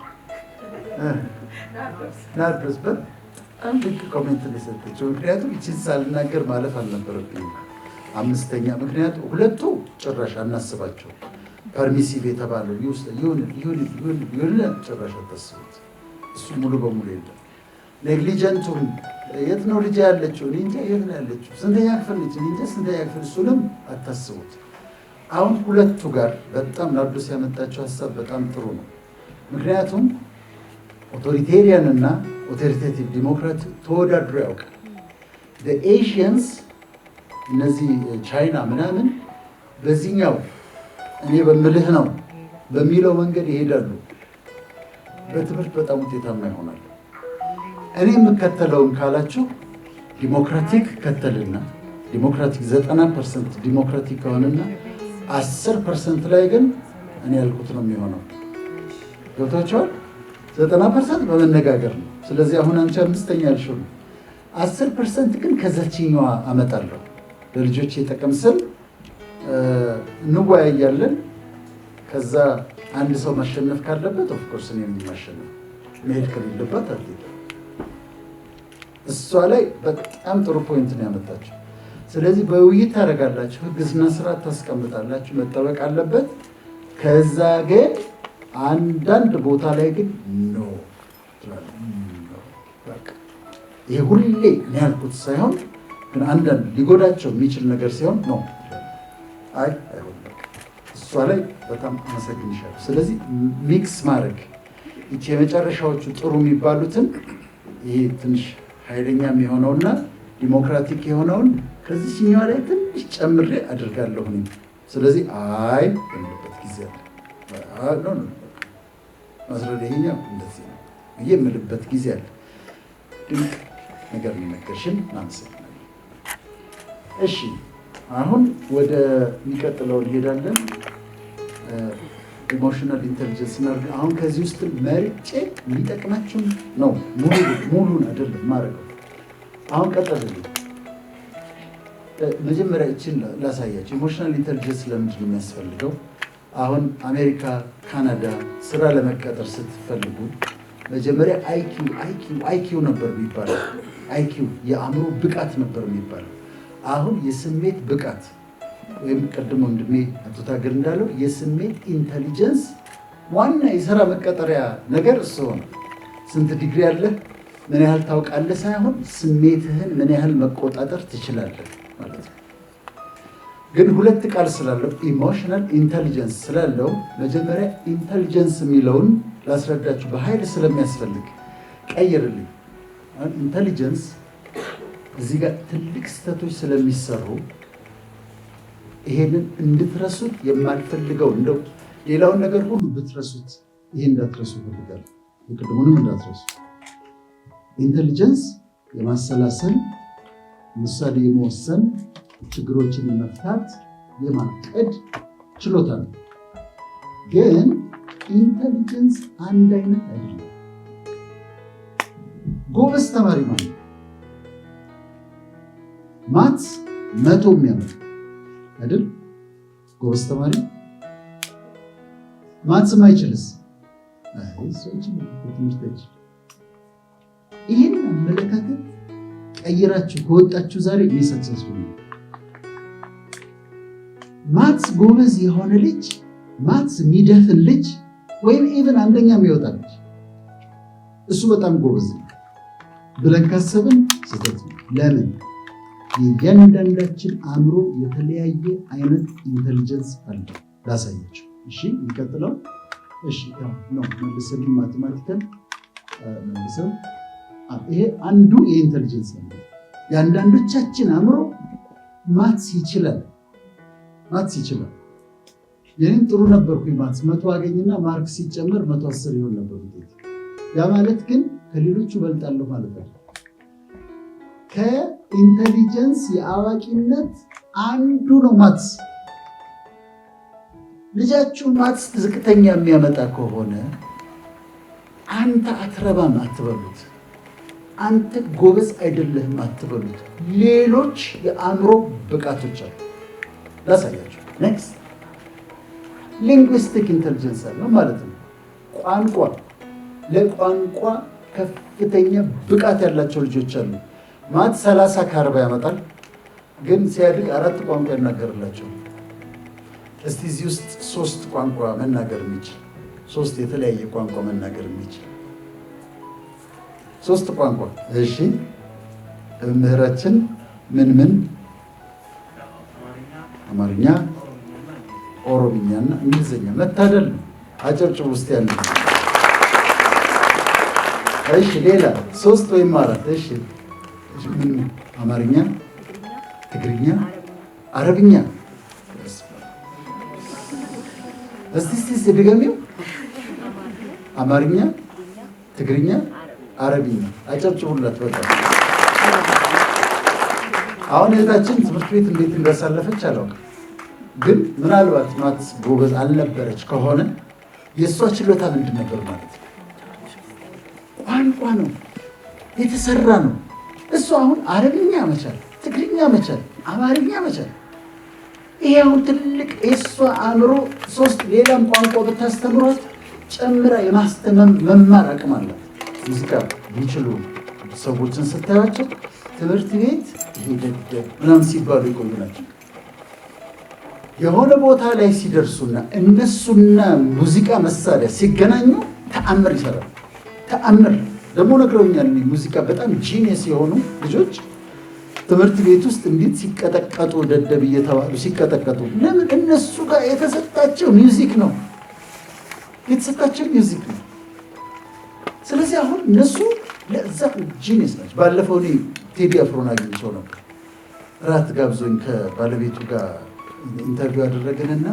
ናርዶስ በጣም ድንቅ ኮሜንት ነው የሰጠችው። ምክንያቱም ይችን ሳልናገር ማለፍ አልነበረብኝም። አምስተኛ ምክንያቱም ሁለቱ ጭራሽ አናስባቸው። ፐርሚሲቭ የተባለው ይሁን ጭራሽ አታስቡት። እሱ ሙሉ በሙሉ የለም። ኔግሊጀንቱም የት ነው ልጅ ያለችው? እኔ እንጃ የት ነው ያለችው? ስንተኛ ክፍል ነች? እኔ እንጃ ስንተኛ ክፍል? እሱንም አታስቡት። አሁን ሁለቱ ጋር በጣም ናርዶስ ያመጣቸው ሀሳብ በጣም ጥሩ ነው። ምክንያቱም ኦቶሪቴሪያን እና ኦቶሪቴቲቭ ዲሞክራት ተወዳድሮ ያውቃል። ኤሽያንስ እነዚህ ቻይና ምናምን በዚህኛው እኔ በምልህ ነው በሚለው መንገድ ይሄዳሉ። በትምህርት በጣም ውጤታማ ይሆናሉ። እኔ የምከተለውን ካላችሁ ዲሞክራቲክ ከተልና ዲሞክራቲክ 90% ዲሞክራቲክ ከሆነና 10% ላይ ግን እኔ ያልኩት ነው የሚሆነው። ገብታችኋል? 90% በመነጋገር ነው። ስለዚህ አሁን አንቺ አምስተኛ ያልሽው ነው። 10% ግን ከዛችኛዋ አመጣለሁ ለልጆች የጠቀም ስል እንወያያለን። ከዛ አንድ ሰው ማሸነፍ ካለበት ኦፍኮርስ እኔ የማሸነፍ መሄድ ከሌለበት አትሄድ። እሷ ላይ በጣም ጥሩ ፖይንት ነው ያመጣችው። ስለዚህ በውይይት ታደርጋላችሁ፣ ህግና ስርዓት ታስቀምጣላችሁ፣ መጠበቅ አለበት። ከዛ ግን አንዳንድ ቦታ ላይ ግን ኖ ይሄ ሁሌ እኔ ያልኩት ሳይሆን ግን አንዳንድ ሊጎዳቸው የሚችል ነገር ሲሆን ነው አይ አይሆንም። እሷ ላይ በጣም አመሰግንሻለሁ። ስለዚህ ሚክስ ማድረግ ይቺ የመጨረሻዎቹ ጥሩ የሚባሉትን ይሄ ትንሽ ኃይለኛ የሚሆነውና ዲሞክራቲክ የሆነውን ከዚህኛው ላይ ትንሽ ጨምሬ አድርጋለሁ። ስለዚህ አይ የምልበት ጊዜ አለ። ማስረድ ይሄኛው እንደዚህ ነው ብዬ የምልበት ጊዜ አለ። ድንቅ ነገር የሚነገርሽን አመሰግናለሁ። እሺ አሁን ወደ የሚቀጥለው እንሄዳለን። ኢሞሽናል ኢንተሊጀንስ እናድርግ። አሁን ከዚህ ውስጥ መርጬ የሚጠቅማችሁ ነው፣ ሙሉን አይደለም ማድረገው። አሁን ቀጠልልኝ። መጀመሪያ ይችን ላሳያቸው። ኢሞሽናል ኢንተሊጀንስ ለምንድን ነው የሚያስፈልገው? አሁን አሜሪካ፣ ካናዳ ስራ ለመቀጠር ስትፈልጉ መጀመሪያ አይኪው ነበር የሚባለው። አይኪው የአእምሮ ብቃት ነበር የሚባለው። አሁን የስሜት ብቃት ወይም ቀድሞ ወንድሜ አቶ ታገል እንዳለው የስሜት ኢንተሊጀንስ ዋና የስራ መቀጠሪያ ነገር እሱ ነው። ስንት ዲግሪ አለህ፣ ምን ያህል ታውቃለህ ሳይሆን ስሜትህን ምን ያህል መቆጣጠር ትችላለህ ማለት ነው። ግን ሁለት ቃል ስላለው ኢሞሽናል ኢንተሊጀንስ ስላለው መጀመሪያ ኢንተሊጀንስ የሚለውን ላስረዳችሁ በኃይል ስለሚያስፈልግ ቀይርልኝ። ኢንተሊጀንስ እዚህ ጋር ትልቅ ስህተቶች ስለሚሰሩ ይሄንን እንድትረሱት የማልፈልገው እንደው ሌላውን ነገር ሁሉ ብትረሱት ይሄ እንዳትረሱ ፈልጋለሁ። የቅድሙንም እንዳትረሱ። ኢንተሊጀንስ የማሰላሰል ምሳሌ የመወሰን ችግሮችን የመፍታት የማቀድ ችሎታ ነው። ግን ኢንተሊጀንስ አንድ አይነት አይደለም። ጎበዝ ተማሪ ማለት ማትስ 100 የሚያመጣ አይደል? ጎበዝ ተማሪ ማትስ ማይችልስ ይህን አመለካከት ቀይራችሁ ከወጣችሁ ዛሬ ሰክሰስፉል ነው። ማትስ ጎበዝ የሆነ ልጅ፣ ማትስ የሚደፍን ልጅ ወይም ኢቭን አንደኛ የሚወጣ ልጅ እሱ በጣም ጎበዝ ነው ብለን ካሰብን ስህተት ነው። ለምን? የእያንዳንዳችን አእምሮ የተለያየ አይነት ኢንተሊጀንስ አለ። ላሳያቸው። እሺ የሚቀጥለው ነው መልሰን ማቴማቲካል መልሰው ይሄ አንዱ የኢንተሊጀንስ ነው። የአንዳንዶቻችን አእምሮ ማትስ ይችላል። የኔም ጥሩ ነበርኩኝ ማትስ 100 አገኝና ማርክ ሲጨመር 110 ይሆን ነበር ውጤት። ያ ማለት ግን ከሌሎቹ እበልጣለሁ ማለት ነው። ከኢንተሊጀንስ የአዋቂነት አንዱ ነው ማትስ። ልጃችሁ ማትስ ዝቅተኛ የሚያመጣ ከሆነ አንተ አትረባም አትበሉት፣ አንተ ጎበዝ አይደለህም አትበሉት። ሌሎች የአእምሮ ብቃቶች አሉ። ላሳያችሁ። ኔክስት ሊንግዊስቲክ ኢንተሊጀንስ አለ ማለት ነው። ቋንቋ ለቋንቋ ከፍተኛ ብቃት ያላቸው ልጆች አሉ። ማት 30 ከ40 ያመጣል፣ ግን ሲያድግ 4 ቋንቋ ይናገርላቸው። እስቲ እዚህ ውስጥ 3 ቋንቋ መናገር የሚችል 3 የተለያየ ቋንቋ መናገር የሚችል 3 ቋንቋ። እሺ ምህራችን ምን አማርኛ፣ ኦሮምኛና እንግሊዝኛ። መታደል ነው። አጨብጭቡ ውስጥ ያለ። እሺ ሌላ 3 ወይም 4። እሺ ምን? አማርኛ፣ ትግርኛ፣ አረብኛ። እስቲ ድገሚው። አማርኛ፣ ትግርኛ፣ አረብኛ። አጨብጭቡላት በቃ። አሁን እህታችን ትምህርት ቤት እንዴት እንዳሳለፈች አላውቅም፣ ግን ምናልባት ማትስ ጎበዝ አልነበረች ከሆነ የእሷ ችሎታ ምንድን ነበር ማለት ነው? ቋንቋ ነው፣ የተሰራ ነው። እሱ አሁን አረብኛ መቻል፣ ትግርኛ መቻል፣ አማርኛ መቻል፣ ይሄ አሁን ትልቅ የእሷ አእምሮ 3 ሌላም ቋንቋ ብታስተምሯት ጨምራ የማስተመም መማር አቅም አላት። ሙዚቃ የሚችሉ ሰዎችን ስታያቸው ትምህርት ቤት ሄደደብ ምናምን ሲባሉ ይቆዩ ናቸው። የሆነ ቦታ ላይ ሲደርሱና እነሱና ሙዚቃ መሳሪያ ሲገናኙ ተአምር ይሰራል። ተአምር ደግሞ ነግረውኛል። ሙዚቃ በጣም ጂኒየስ የሆኑ ልጆች ትምህርት ቤት ውስጥ እንዴት ሲቀጠቀጡ ደደብ እየተባሉ ሲቀጠቀጡ፣ ለምን? እነሱ ጋር የተሰጣቸው ሚውዚክ ነው። ስለዚህ አሁን እነሱ ለዛ ጂኒየስ ናቸው። ባለፈው እኔ ቴዲ አፍሮን አግኝቼው ነበር። ራት ጋብዞኝ ከባለቤቱ ጋር ኢንተርቪው አደረግንና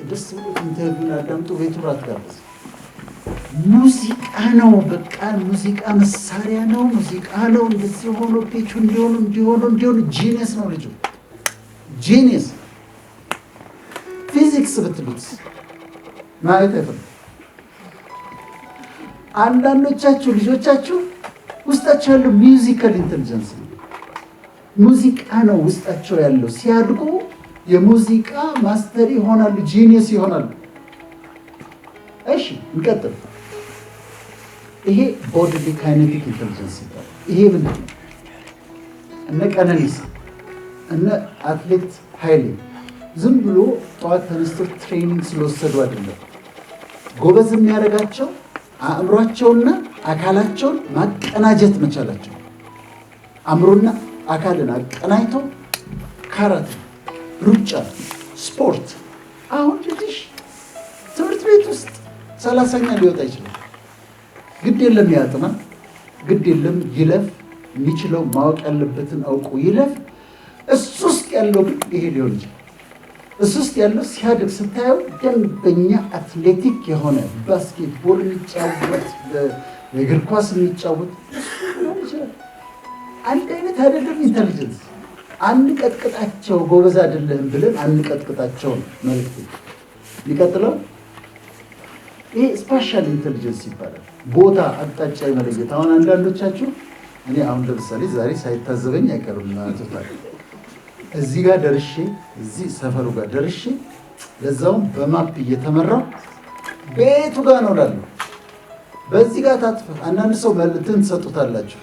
ደስ ብሎ ኢንተርቪውን አዳምጦ ቤቱ ራት ጋበዘ። ሙዚቃ ነው በቃ ሙዚቃ መሳሪያ ነው፣ ሙዚቃ ነው። እንደዚህ ሆኖ ፔቹ እንዲሆኑ ጂኒየስ ነው ልጁ። ጂኒየስ ፊዚክስ ብትሉት ማየት አይፈልም። አንዳንዶቻችሁ ልጆቻችሁ ውስጣቸው ያለው ሚውዚካል ኢንተሊጀንስ ነው። ሙዚቃ ነው ውስጣቸው ያለው። ሲያድጉ የሙዚቃ ማስተር ይሆናሉ፣ ጂኒየስ ይሆናሉ። እሺ እንቀጥል። ይሄ ቦዲሊ ካይኔቲክ ኢንተሊጀንስ ይባላል። ይሄ ምንድን ነው? እነ ቀነኒሳ እነ አትሌት ኃይሌ ዝም ብሎ ጠዋት ተነስቶ ትሬኒንግ ስለወሰዱ አይደለም። ጎበዝ የሚያደርጋቸው አእምሯቸውና አካላቸውን ማቀናጀት መቻላቸው። አእምሮና አካልን አቀናጅቶ ካራቴ፣ ሩጫ፣ ስፖርት። አሁን ልጅሽ ትምህርት ቤት ውስጥ 30ኛ ሊወጣ ይችላል። ግድ የለም ያጥና፣ ግድ የለም ይለፍ። የሚችለው ማወቅ ያለበትን አውቁ ይለፍ። እሱ ውስጥ ያለው ግን ይሄ ሊሆን ይችላል። እሱ ውስጥ ያለው ሲያድግ ስታየው ደንበኛ አትሌቲክ የሆነ ባስኬትቦል የሚጫወት የእግር ኳስ የሚጫወት ሊሆን ይችላል። አንድ አይነት አይደለም ኢንተሊጀንስ። አንቀጥቅጣቸው ጎበዝ አይደለህም ብለን አንቀጥቅጣቸው ነው መልዕክት። የሚቀጥለው ይሄ ስፓሻል ኢንተሊጀንስ ይባላል። ቦታ አቅጣጫ የመለየት። አሁን አንዳንዶቻችሁ እኔ አሁን ለምሳሌ ዛሬ ሳይታዘበኝ አይቀርም ናቶታል እዚህ ጋር ደርሼ እዚህ ሰፈሩ ጋር ደርሼ ለዛውም በማፕ እየተመራው ቤቱ ጋር ነው እላለሁ። በዚህ ጋር ታጥፈ አንዳንድ ሰው መልእክትን ትሰጡታላችሁ።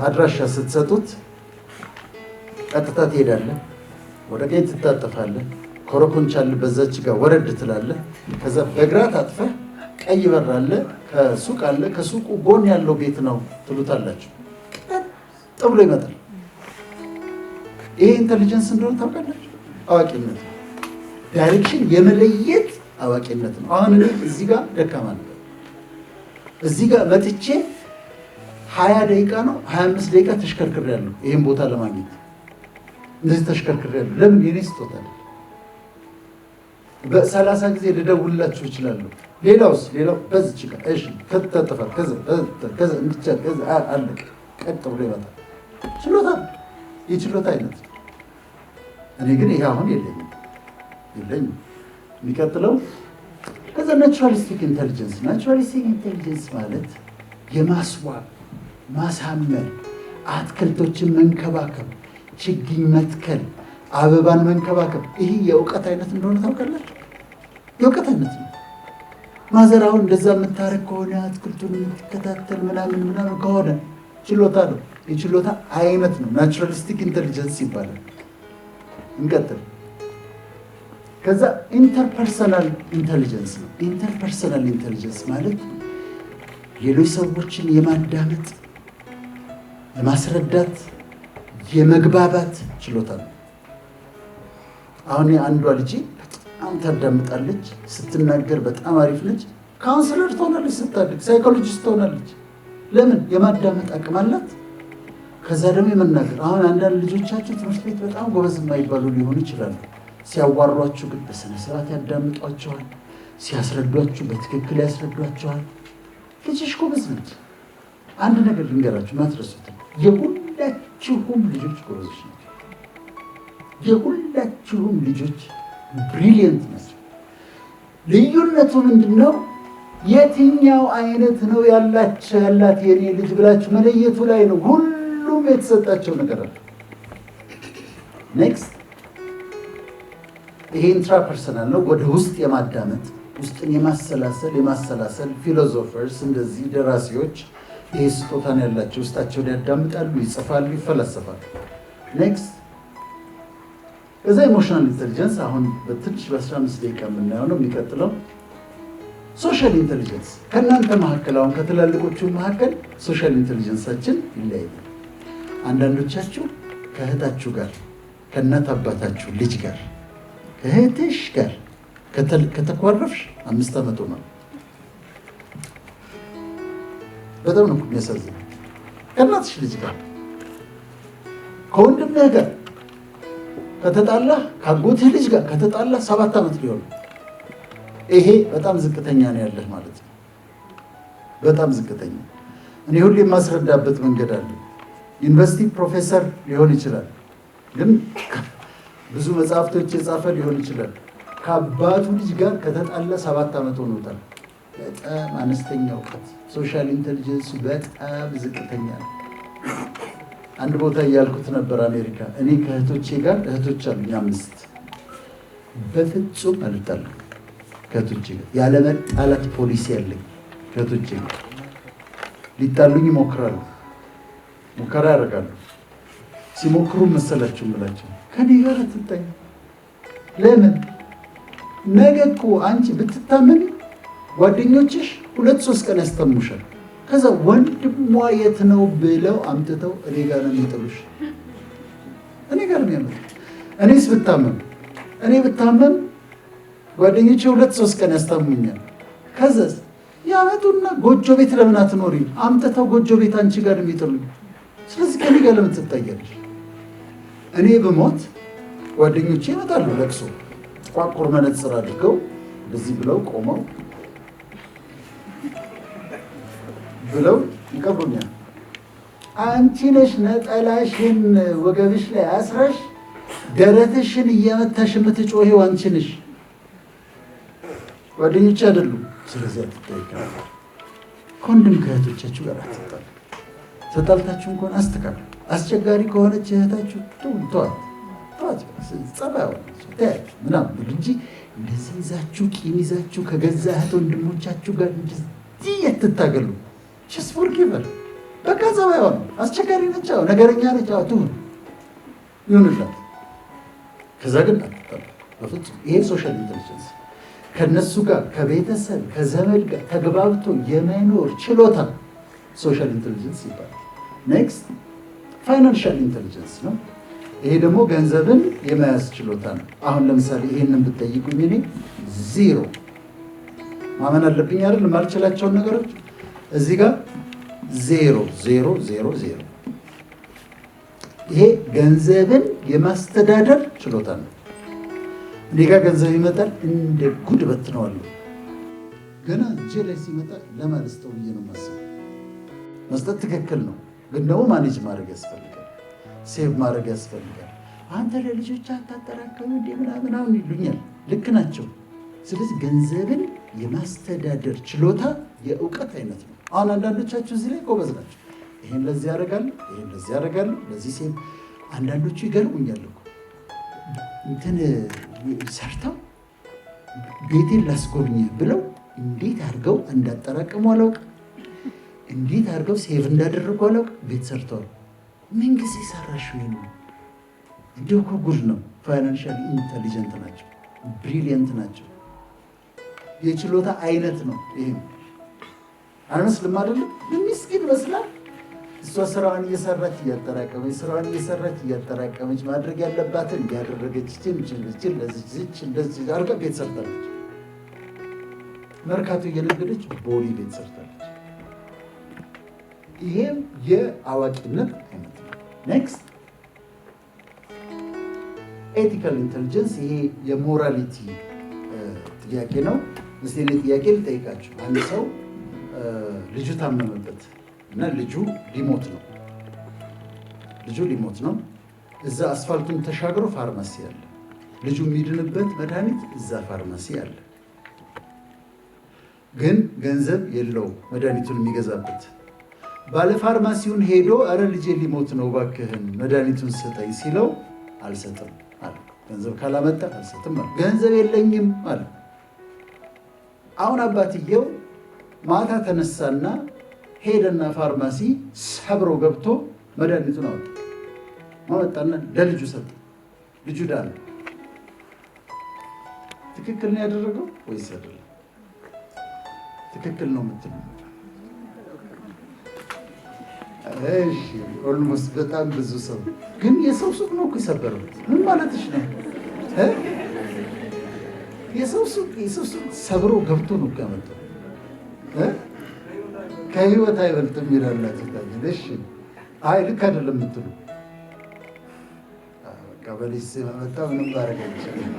አድራሻ ስትሰጡት ቀጥታ ትሄዳለህ፣ ወደ ቀኝ ትታጠፋለህ፣ ኮረኮንች አለ በዛች ጋር ወረድ ትላለህ። ከዛ በግራ ታጥፈህ ቀይ በር አለ፣ ከሱቅ አለ፣ ከሱቁ ጎን ያለው ቤት ነው ትሉታላችሁ። ቀጥ ብሎ ይመጣል። ይሄ ኢንተሊጀንስ እንደሆነ ታውቃላችሁ። አዋቂነት ነው። ዳይሬክሽን የመለየት አዋቂነት ነው። አሁን እኔ እዚህ ጋር ደካማ ነበር። እዚህ ጋር መጥቼ 20 ደቂቃ ነው 25 ደቂቃ ተሽከርክሬያለሁ ይሄን ቦታ ለማግኘት። እንደዚህ ተሽከርክሬያለሁ። ለምን? የኔ ስጦታ ነው። በ30 ጊዜ ልደውልላችሁ እችላለሁ። ሌላው በዚች ጋር እሺ ከተጠፋ ከዛ እንድቻል ከዛ አለቀ። ቀጥ ብሎ ይመጣል። ችሎታ ነው። የችሎታ አይነት። እኔ ግን ይሄ አሁን የለኝም። የሚቀጥለው ከዛ ናቹራሊስቲክ ኢንተሊጀንስ። ናቹራሊስቲክ ኢንተሊጀንስ ማለት የማስዋብ ማሳመር፣ አትክልቶችን መንከባከብ፣ ችግኝ መትከል፣ አበባን መንከባከብ። ይሄ የእውቀት አይነት እንደሆነ ታውቃላችሁ። የእውቀት አይነት ነው። ማዘራው እንደዛ የምታረግ ከሆነ አትክልቱን የምትከታተል ምናምን ከሆነ ችሎታ ነው። የችሎታ አይነት ነው። ናቹራሊስቲክ ኢንተሊጀንስ ይባላል። እንቀጥል። ከዛ ኢንተርፐርሰናል ኢንተሊጀንስ ነው። ኢንተርፐርሰናል ኢንተሊጀንስ ማለት ሌሎች ሰዎችን የማዳመጥ የማስረዳት የመግባባት ችሎታ ነው። አሁን አንዷ ልጅ በጣም ታዳምጣለች፣ ስትናገር በጣም አሪፍ ነች። ካውንስለር ትሆናለች፣ ስታድግ ሳይኮሎጂስት ትሆናለች። ለምን? የማዳመጥ አቅም አላት። ከዛ ደግሞ የመናገር። አሁን አንዳንድ ልጆቻችሁ ትምህርት ቤት በጣም ጎበዝ የማይባሉ ሊሆኑ ይችላሉ። ሲያዋሯችሁ ግን በስነ ስርዓት ያዳምጧቸዋል። ሲያስረዷችሁ በትክክል ያስረዷቸዋል። ልጅሽ ጎበዝ ነች። አንድ ነገር ልንገራችሁ ማትረሱት፣ የሁላችሁም ልጆች ጎበዞች ናቸው። የሁላችሁም ልጆች ብሪሊየንት ናቸው። ልዩነቱ ምንድን ነው? የትኛው አይነት ነው ያላት የኔ ልጅ ብላችሁ መለየቱ ላይ ነው። ሁሉም የተሰጣቸው ነገር አለ። ኔክስት ይሄ ኢንትራፐርሰናል ነው። ወደ ውስጥ የማዳመጥ ውስጥን የማሰላሰል ፊሎዞፈርስ፣ እንደዚህ ደራሲዎች ይሄ ስጦታን ያላቸው ውስጣቸውን ያዳምጣሉ፣ ይጽፋሉ፣ ይፈላሰፋሉ። ኔክስት ከዛ ኢሞሽናል ኢንተሊጀንስ አሁን በትንሽ በ15 ደቂቃ የምናየው ነው። የሚቀጥለው ሶሻል ኢንተሊጀንስ። ከእናንተ መካከል አሁን ከትላልቆቹ መካከል ሶሻል ኢንተሊጀንሳችን ይለያያል። አንዳንዶቻችሁ ከእህታችሁ ጋር፣ ከእናት አባታችሁ ልጅ ጋር፣ ከእህትሽ ጋር ከተኳረፍሽ 5 ዓመት ነው። በጣም ነው የሚያሳዝነው። ከእናትሽ ልጅ ጋር፣ ከወንድምህ ጋር ከተጣላህ፣ ከአጎትህ ልጅ ጋር ከተጣላህ 7 ዓመት ሊሆን። ይሄ በጣም ዝቅተኛ ነው ያለህ ማለት ነው። በጣም ዝቅተኛ። እኔ ሁሌ የማስረዳበት መንገድ አለ። ዩኒቨርሲቲ ፕሮፌሰር ሊሆን ይችላል፣ ግን ብዙ መጽሐፍቶች የጻፈ ሊሆን ይችላል። ከአባቱ ልጅ ጋር ከተጣላ 7 ዓመት ሆኖታል። በጣም አነስተኛ እውቀት፣ ሶሻል ኢንቴሊጀንሱ በጣም ዝቅተኛ ነው። አንድ ቦታ እያልኩት ነበር አሜሪካ፣ እኔ ከእህቶቼ ጋር እህቶች አሉኝ 5፣ በፍጹም አልጣላም ከእህቶቼ ጋር። ያለመጣላት ፖሊሲ ያለኝ ከእህቶቼ ጋር። ሊጣሉኝ ይሞክራሉ፣ ሙከራ ያደርጋሉ። ሲሞክሩ መሰላችሁ ብላችሁ ከኔ ጋር አትጣኝ። ለምን? ነገ እኮ አንቺ ብትታመሚ ጓደኞችሽ 2-3 ቀን ያስተሙሻል። ከዛ ወንድሟ የት ነው ብለው አምጥተው እኔ ጋር ነው የሚጥሉሽ። እኔ ጋር ነው ያመጡት። እኔስ ብታመም ጓደኞቼ 2-3 ቀን ያስተሙኛል። ከዛስ ያመጡና ጎጆ ቤት ለምን አትኖሪም? አምጥተው ጎጆ ቤት አንቺ ጋር የሚጥሉኝ። ስለዚህ ከኔ ጋር ለምን ትጣያለሽ? እኔ በሞት ጓደኞቼ ይመጣሉ ለቅሶ፣ ጥቋቁር መነጽር አድርገው በዚህ ብለው ቆመው ብለው ይቀብሩኛል። አንቺ ነሽ ነጠላሽን ወገብሽ ላይ አስረሽ ደረትሽን እየመታሽ የምትጮሄው አንቺ ነሽ፣ ጓደኞቼ አይደሉም። ስለዚህ አትጠይቃሉ። ከወንድም ከእህቶቻችሁ ጋር አትጣሉ። ተጣልታችሁ እንኳን አስተካክሉ። አስቸጋሪ ከሆነች እህታችሁ ተዋት፣ ጸባይ ምናምን እንጂ እንደዚህ ይዛችሁ ቂም ይዛችሁ ከገዛ እህት ወንድሞቻችሁ ጋር እንደዚህ የትታገሉ ችስፉር ጊቨር በቃ ጸባይ ነው። አስቸጋሪ ነች፣ ነገረኛ ነች፣ ትሁን ይሁንላት። ከዛ ግን አትጣሉ በፍጹም። ይሄ ሶሻል ኢንቴሊጀንስ ከነሱ ጋር ከቤተሰብ ከዘመድ ጋር ተግባብቶ የመኖር ችሎታ ሶሻል ኢንቴሊጀንስ ይባላል። ኔክስት ፋይናንሻል ኢንቴሊጀንስ ነው። ይሄ ደግሞ ገንዘብን የመያዝ ችሎታ ነው። አሁን ለምሳሌ ይሄንን ብትጠይቁኝ እኔ 0 ማመን አለብኝ አይደል? የማልችላቸውን ነገሮች እዚህ ጋር 0 0 0 0። ይሄ ገንዘብን የማስተዳደር ችሎታ ነው። እኔ ጋር ገንዘብ ይመጣል፣ እንደ ጉድ በትነዋለሁ። ገና እጄ ላይ ሲመጣ ለማልስጠው ብዬ ነው የማስበው። መስጠት ትክክል ነው፣ ግን ደግሞ ማኔጅ ማድረግ ያስፈልጋል፣ ሴቭ ማድረግ ያስፈልጋል። አንተ ለልጆች አታጠራቀሙ እንደ ምናምን ይሉኛል። ልክ ናቸው። ስለዚህ ገንዘብን የማስተዳደር ችሎታ የእውቀት አይነት ነው። አሁን አንዳንዶቻችሁ እዚህ ላይ ጎበዝ ናቸው። ይሄን ለዚህ ያደርጋሉ፣ ይሄን ለዚህ ያደርጋሉ፣ ለዚህ ሴቭ። አንዳንዶቹ ይገርሙኛል እኮ እንትን ሰርተው ቤቴን ላስጎብኝ ብለው እንዴት አድርገው እንዳጠራቀሙ አላውቅም፣ እንዴት አድርገው ሴቭ እንዳደረጉ አላውቅም። ቤት ሰርተዋል። ምን ጊዜ ሰራሽ ነው? እንዲሁ እኮ ጉድ ነው። ፋይናንሻሊ ኢንተሊጀንት ናቸው፣ ብሪሊየንት ናቸው። የችሎታ አይነት ነው ይሄ። አልመስልም አይደለም? ምስኪን መስላል። እሷ ስራዋን እየሰራች እያጠራቀመች ማድረግ ያለባትን እያደረገች እንደዚህ አድርጋ ቤት ሰርታለች። መርካቶ እየነገደች ቦሌ ቤት ሰርታለች። ይሄም የአዋቂነት አይነት ነው። ኔክስት ኤቲካል ኢንቴሊጀንስ፣ ይሄ የሞራሊቲ ጥያቄ ነው። እስቲ እኔ ጥያቄ ልጠይቃችሁ። አንድ ሰው ልጁ ታመመበት እና ልጁ ሊሞት ነው። እዛ አስፋልቱን ተሻግሮ ፋርማሲ አለ። ልጁ የሚድንበት መድኃኒት እዛ ፋርማሲ አለ። ግን ገንዘብ የለውም መድኃኒቱን የሚገዛበት። ባለ ፋርማሲውን ሄዶ አረ ልጄ ሊሞት ነው እባክህን መድኃኒቱን ስጠኝ ሲለው አልሰጥም አለ። ገንዘብ ካላመጣ አልሰጥም አለ። ገንዘብ የለኝም አለ። አሁን አባትየው ማታ ተነሳና ሄደና ፋርማሲ ሰብሮ ገብቶ መድኃኒቱን አመጣና ለልጁ ሰጠ። ልጁ ዳነ። ትክክል ነው ያደረገው ወይስ አይደለም? ትክክል ነው የምትለው? እሺ ኦልሞስት በጣም ብዙ ሰው ግን የሰው ሱቅ ነው እኮ የሰበረው። ምን ማለትሽ ነው? የሰው ሱቅ ሰብሮ ገብቶ ነው ያመጣው። ከህይወት አይበልጥም ይላላችሁ። እሺ አይ ልክ አይደለም የምትሉ ቀበሌ ሲመጣ ምንም ባረጋ ይችላል።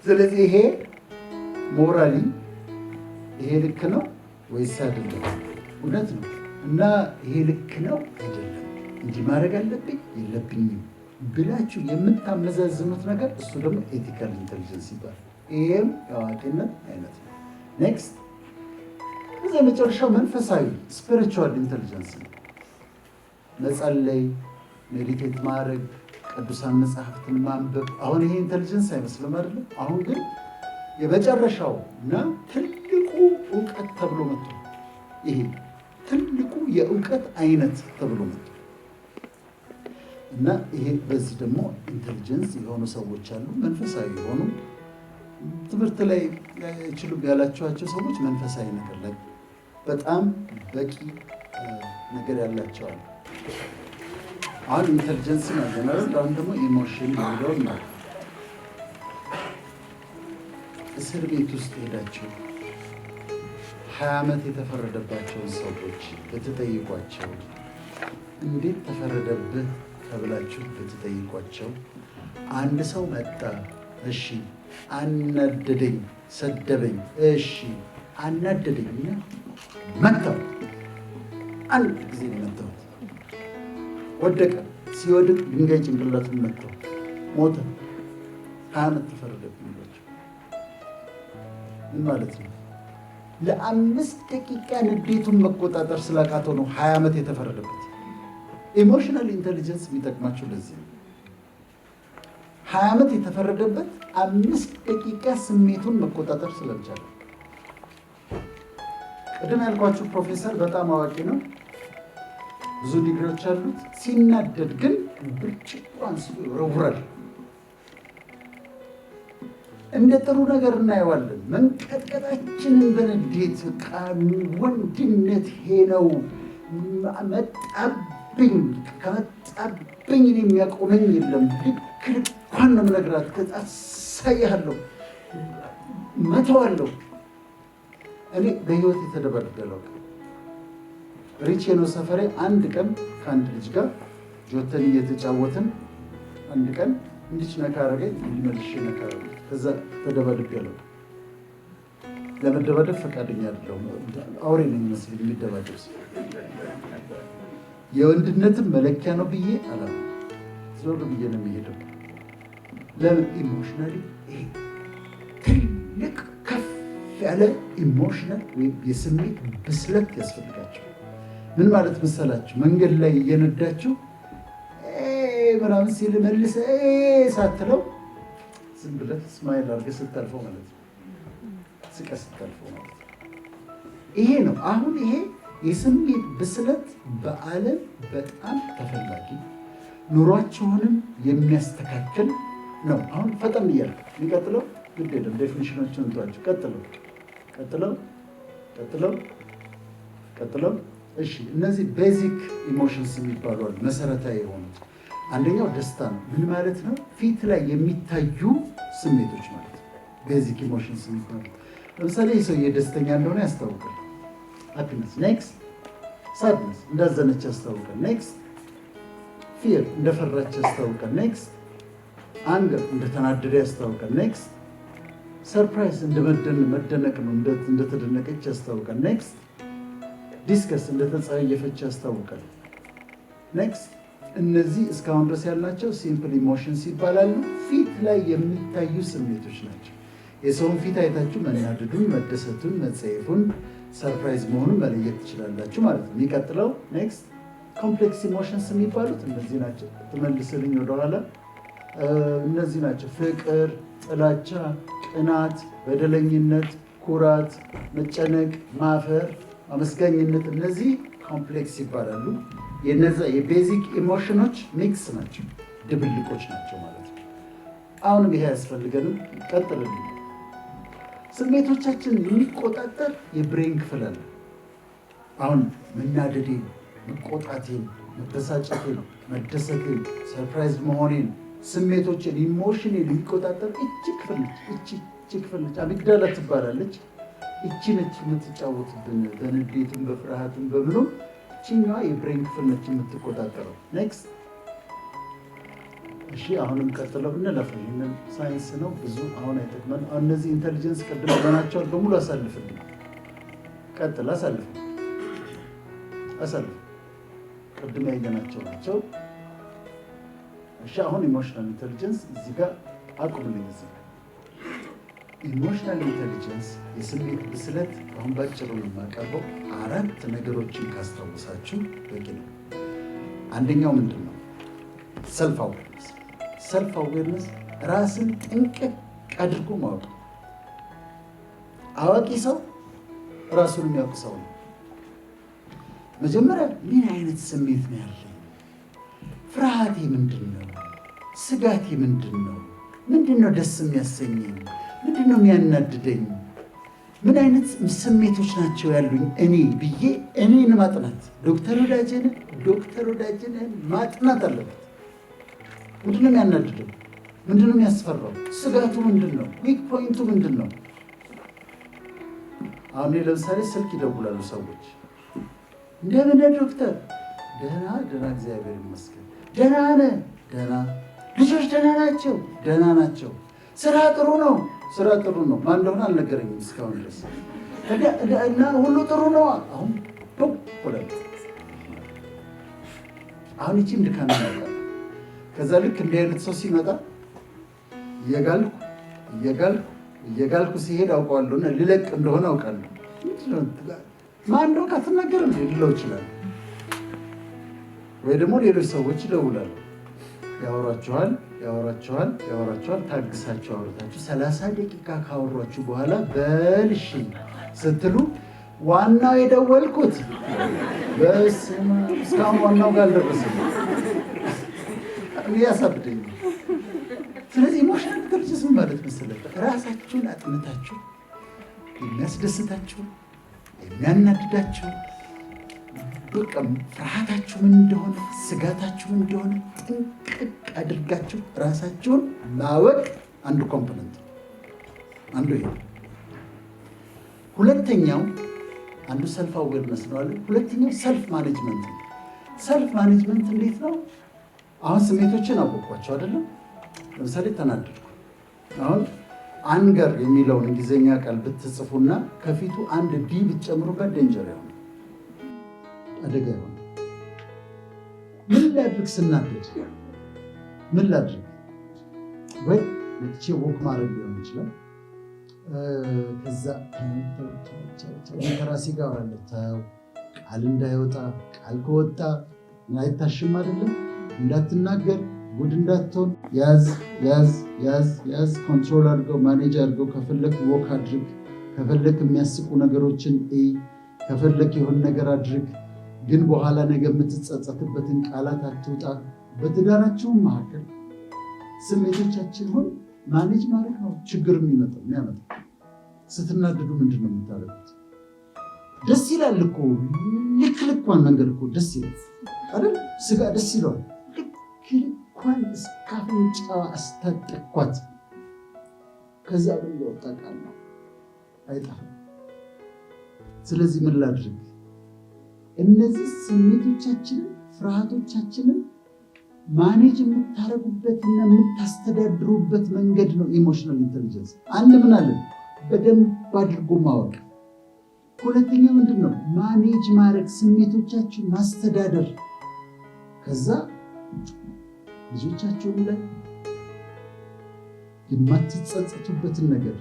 ስለዚህ ይሄ ሞራሊ ይሄ ልክ ነው ወይስ አይደለም? እውነት ነው እና ይሄ ልክ ነው አይደለም፣ እንዲህ ማድረግ አለብኝ የለብኝም ብላችሁ የምታመዛዝኑት ነገር እሱ ደግሞ ኤቲካል ኢንተሊጀንስ ይባላል። ይሄም የአዋቂነት አይነት ነው። ኔክስት እዛ የመጨረሻው መንፈሳዊ ስፒሪቹዋል ኢንተሊጀንስ ነው። መጸለይ፣ ሜዲቴት ማድረግ፣ ቅዱሳን መጽሐፍትን ማንበብ። አሁን ይሄ ኢንተሊጀንስ አይመስልም አይደለም? አሁን ግን የመጨረሻው እና ትልቁ እውቀት ተብሎ መጥቶ ይሄ ትልቁ የእውቀት አይነት ተብሎ መጥቶ እና ይሄ በዚህ ደግሞ ኢንተሊጀንስ የሆኑ ሰዎች አሉ። መንፈሳዊ የሆኑ ትምህርት ላይ አይችሉም ያላቸዋቸው ሰዎች መንፈሳዊ ነገር ላይ በጣም በቂ ነገር ያላቸዋል። አሁን ኢንተሊጀንስ ነው ጀነራል። አሁን ደግሞ ኢሞሽን የሚለው ነው። እስር ቤት ውስጥ ሄዳቸው 20 ዓመት የተፈረደባቸውን ሰዎች ብትጠይቋቸው እንዴት ተፈረደብህ ተብላችሁ ብትጠይቋቸው አንድ ሰው መጣ፣ እሺ አናደደኝ፣ ሰደበኝ፣ እሺ አናደደኝ፣ መታው፣ አንድ ጊዜ መታው፣ ወደቀ፣ ሲወድቅ ድንጋይ ጭንቅላቱን መታው፣ ሞተ፣ 20 ዓመት ተፈረደብኝ ብሏቸው ምን ማለት ነው? ለ5 ደቂቃ ንዴቱን መቆጣጠር ስላቃተው ነው 20 ዓመት የተፈረደበት። ኢሞሽናል ኢንተሊጀንስ የሚጠቅማቸው ለዚህ ነው። 20 ዓመት የተፈረደበት 5 ደቂቃ ስሜቱን መቆጣጠር ስለቻለ። ቅድም ያልኳችሁ ፕሮፌሰር በጣም አዋቂ ነው፣ ብዙ ዲግሪዎች አሉት። ሲናደድ ግን ብርጭቆ አንስቶ ይወረውራል። እንደ ጥሩ ነገር እናየዋለን። መንቀጥቀጣችንን በንዴት ወንድነት ነው መጣብኝ፣ ከመጣብኝ እኔ የሚያቆመኝ የለም። ልክ ልኳን ነው የምነግራት። አሳይሃለሁ፣ መተዋለሁ። እኔ በህይወት የተደበደለው ሪቼ ነው ሰፈሬ። አንድ ቀን ከአንድ ልጅ ጋር ጆተን እየተጫወትን አንድ ቀን እንዲች ነካ አደረገኝ፣ እንዲመልሽ ነካ አደረገኝ። ከዛ ተደባድቤያለሁ። ለመደባደብ ፈቃደኛ አይደለሁም። አውሬ ነው የሚመስል የሚደባደብ ሰው። የወንድነትም መለኪያ ነው ብዬ አላምንም። ዞር ብዬ ነው የሚሄደው። ለምን? ኢሞሽናሊ ትልቅ ከፍ ያለ ኢሞሽናል ወይም የስሜት ብስለት ያስፈልጋቸው። ምን ማለት መሰላችሁ? መንገድ ላይ እየነዳችሁ ምናምን ሲል መልሰ ሳትለው ዝም ብለህ ስማይል አድርገህ ስታልፈው ማለት ነው። ስቀህ ስታልፈው ማለት ነው። ይሄ ነው አሁን ይሄ የስሜት ብስለት በዓለም በጣም ተፈላጊ፣ ኑሯችሁንም የሚያስተካክል ነው። አሁን ፈጠን እያለ የሚቀጥለው ግድ የለም ዴፊኒሽኖችን እንተዋቸው። ቀጥለው እሺ፣ እነዚህ ቤዚክ ኢሞሽንስ የሚባሉ አሉ፣ መሰረታዊ የሆኑት። አንደኛው ደስታ ነው። ምን ማለት ነው? ፊት ላይ የሚታዩ ስሜቶች ማለት ነው። ቤዚክ ኢሞሽንስ የሚባሉ ለምሳሌ ይህ ሰውዬ ደስተኛ እንደሆነ ያስታውቃል። ሃፒነስ። ኔክስት ሳድነስ፣ እንዳዘነች ያስታውቃል። ኔክስት ፊር፣ እንደፈራች ያስታውቃል። ኔክስት አንገር፣ እንደተናደደ ያስታውቃል። ኔክስት ሰርፕራይዝ፣ መደነቅ ነው፣ እንደተደነቀች ያስታውቃል። ኔክስት ዲስከስ፣ እንደተጸየፈች ያስታውቃል። ኔክስት እነዚህ እስካሁን ድረስ ያልናቸው ሲምፕል ኢሞሽንስ ይባላሉ። ፊት ላይ የሚታዩ ስሜቶች ናቸው። የሰውን ፊት አይታችሁ መናደዱን፣ መደሰቱን፣ መጸየፉን፣ ሰርፕራይዝ መሆኑን መለየት ትችላላችሁ ማለት ነው። የሚቀጥለው ኔክስት ኮምፕሌክስ ኢሞሽንስ የሚባሉት እነዚህ ናቸው። ትመልስልኝ ወደኋላ። እነዚህ ናቸው። ፍቅር፣ ጥላቻ፣ ቅናት፣ በደለኝነት፣ ኩራት፣ መጨነቅ፣ ማፈር፣ አመስጋኝነት። እነዚህ ኮምፕሌክስ ይባላሉ። የነዛ የቤዚክ ኢሞሽኖች ሚክስ ናቸው፣ ድብልቆች ናቸው ማለት ነው። አሁንም ይሄ አያስፈልገንም። ቀጥልልኝ። ስሜቶቻችን የሚቆጣጠር የብሬን ክፍል አለ። አሁን መናደዴን፣ መቆጣቴን፣ መበሳጨቴን፣ መደሰቴን፣ ሰርፕራይዝ መሆኔን፣ ስሜቶችን ኢሞሽኔን የሚቆጣጠር እቺ ክፍል ነች። አሚግዳላ ትባላለች። እቺ ነች የምትጫወትብን በንዴትም በፍርሃትም በምኑም። እቺኛዋ የብሬን ክፍል ነች የምትቆጣጠረው። ኔክስት። እሺ አሁንም ቀጥለው እንለፍ። ይህንን ሳይንስ ነው ብዙ አሁን አይጠቅመን። እነዚህ ኢንተሊጀንስ ቅድም ብለናቸዋል በሙሉ አሳልፍልኝ። ቀጥል፣ አሳልፍ። ቅድም ያየናቸው ናቸው። እሺ አሁን ኢሞሽናል ኢንተለጀንስ እዚህ ጋር አቁምልኝ። እዚህ ኢሞሽናል ኢንተለጀንስ የስሜት ብስለት አሁን ባጭሩ የማቀርበው 4 ነገሮችን ካስታወሳችሁ በቂ ነው። አንደኛው ምንድን ነው? ሰልፍ አዌርነስ። ሰልፍ አዌርነስ ራስን ጥንቅቅ አድርጎ ማወቅ። አዋቂ ሰው ራሱን የሚያውቅ ሰው ነው። መጀመሪያ ምን አይነት ስሜት ነው ያለኝ? ፍርሃቴ ምንድን ነው? ስጋቴ ምንድን ነው? ምንድን ነው ደስ የሚያሰኘኝ? ምንድን ነው የሚያናድደኝ? ምን አይነት ስሜቶች ናቸው ያሉኝ እኔ ብዬ እኔን ማጥናት። ዶክተር ወዳጄን ማጥናት አለበት። ምንድን ነው የሚያናድደው? ምንድን ነው የሚያስፈራው? ስጋቱ ምንድን ነው? ዊክ ፖይንቱ ምንድን ነው? አሁን ለምሳሌ ስልክ ይደውላሉ ሰዎች። እንደምን ዶክተር? ደህና እግዚአብሔር ይመስገን። ደህና ነህ? ደህና። ልጆች ደህና ናቸው? ደህና ናቸው። ስራ ጥሩ ነው? ስራ ጥሩ ነው። ማን እንደሆነ አልነገረኝም እስካሁን ድረስ እና ሁሉ ጥሩ ነው። አሁን አሁን ይቺም ድካም ያውቃል። ከዛ ልክ እንዲህ አይነት ሰው ሲመጣ እየጋልኩ ሲሄድ አውቀዋለሁ እና ልለቅ እንደሆነ አውቃለሁ። ማን እንደሆነ ካትናገርም ልለው ይችላል። ወይ ደግሞ ሌሎች ሰዎች ይደውላሉ፣ ያወራችኋል። ታግሳችሁ አውርታችሁ 30 ደቂቃ ካወሯችሁ በኋላ በልሽ ስትሉ ዋናው የደወልኩት በስመ አብ እስካሁን ዋናው ጋር አልደረሰም። ያሳብደኝ። ስለዚህ ኢሞሽናል ኢንተለጀንስ ምን ማለት መሰለህ? ራሳችሁን አጥንታችሁ የሚያስደስታችሁ፣ የሚያናድዳችሁ፣ በቃ ፍርሃታችሁ ምን እንደሆነ፣ ስጋታችሁ ምን እንደሆነ ጥንቅቅ አድርጋችሁ ራሳችሁን ማወቅ አንዱ ኮምፖነንት አንዱ ይሄ። ሁለተኛው አንዱ ሰልፍ አዌርነስ ነው አለ። ሁለተኛው ሰልፍ ማኔጅመንት ነው። ሰልፍ ማኔጅመንት እንዴት ነው? አሁን ስሜቶችን አወቅኳቸው አይደለም? ለምሳሌ ተናደድኩ። አሁን አንገር የሚለውን እንግሊዝኛ ቃል ብትጽፉና ከፊቱ አንድ ዲ ብትጨምሩበት ዴንጀር ይሆናል፣ አደጋ ይሆናል። ምን ላድርግ ስናደድ? ምን ላድርግ? ወይ ልቼ ወክ ማድረግ ሊሆን ይችላል። ከዛ ከራሴ ጋር አወራለሁ። ቃል እንዳይወጣ፣ ቃል ከወጣ አይታሽም አይደለም፣ እንዳትናገር፣ ጉድ እንዳትሆን፣ ያዝ፣ ኮንትሮል አድርገው፣ ማኔጅ አድርገው። ከፈለክ ወክ አድርግ፣ ከፈለክ የሚያስቁ ነገሮችን እይ፣ ከፈለክ የሆነ ነገር አድርግ። ግን በኋላ ነገ የምትጸጸትበትን ቃላት አትውጣ። በትዳራችሁም መካከል ስሜቶቻችን ሁን ማኔጅ ማድረግ ነው ችግር የሚያመጣው። ስትናደዱ ምንድን ነው የምታደርጉት? ደስ ይላል እኮ ልኳን መንገድ እኮ ደስ ይላል አይደል? ስጋ ደስ ይለዋል። ልኳን እስከ አፍንጫዋ አስታጠቅኳት። ከዛ ብሎ ወጣ ቃል ነው አይጠፋም። ስለዚህ ምን ላድርግ? እነዚህ ስሜቶቻችንን፣ ፍርሃቶቻችንን ማኔጅ የምታደርጉበትና የምታስተዳድሩበት መንገድ ነው ኢሞሽናል ኢንተለጀንስ። አንድ ምን አለ? በደንብ አድርጎ ማወቅ። ሁለተኛ ምንድን ነው? ማኔጅ ማድረግ፣ ስሜቶቻችሁን ማስተዳደር። ከዛ ልጆቻችሁን ላይ የማትጸጸቱበትን ነገር።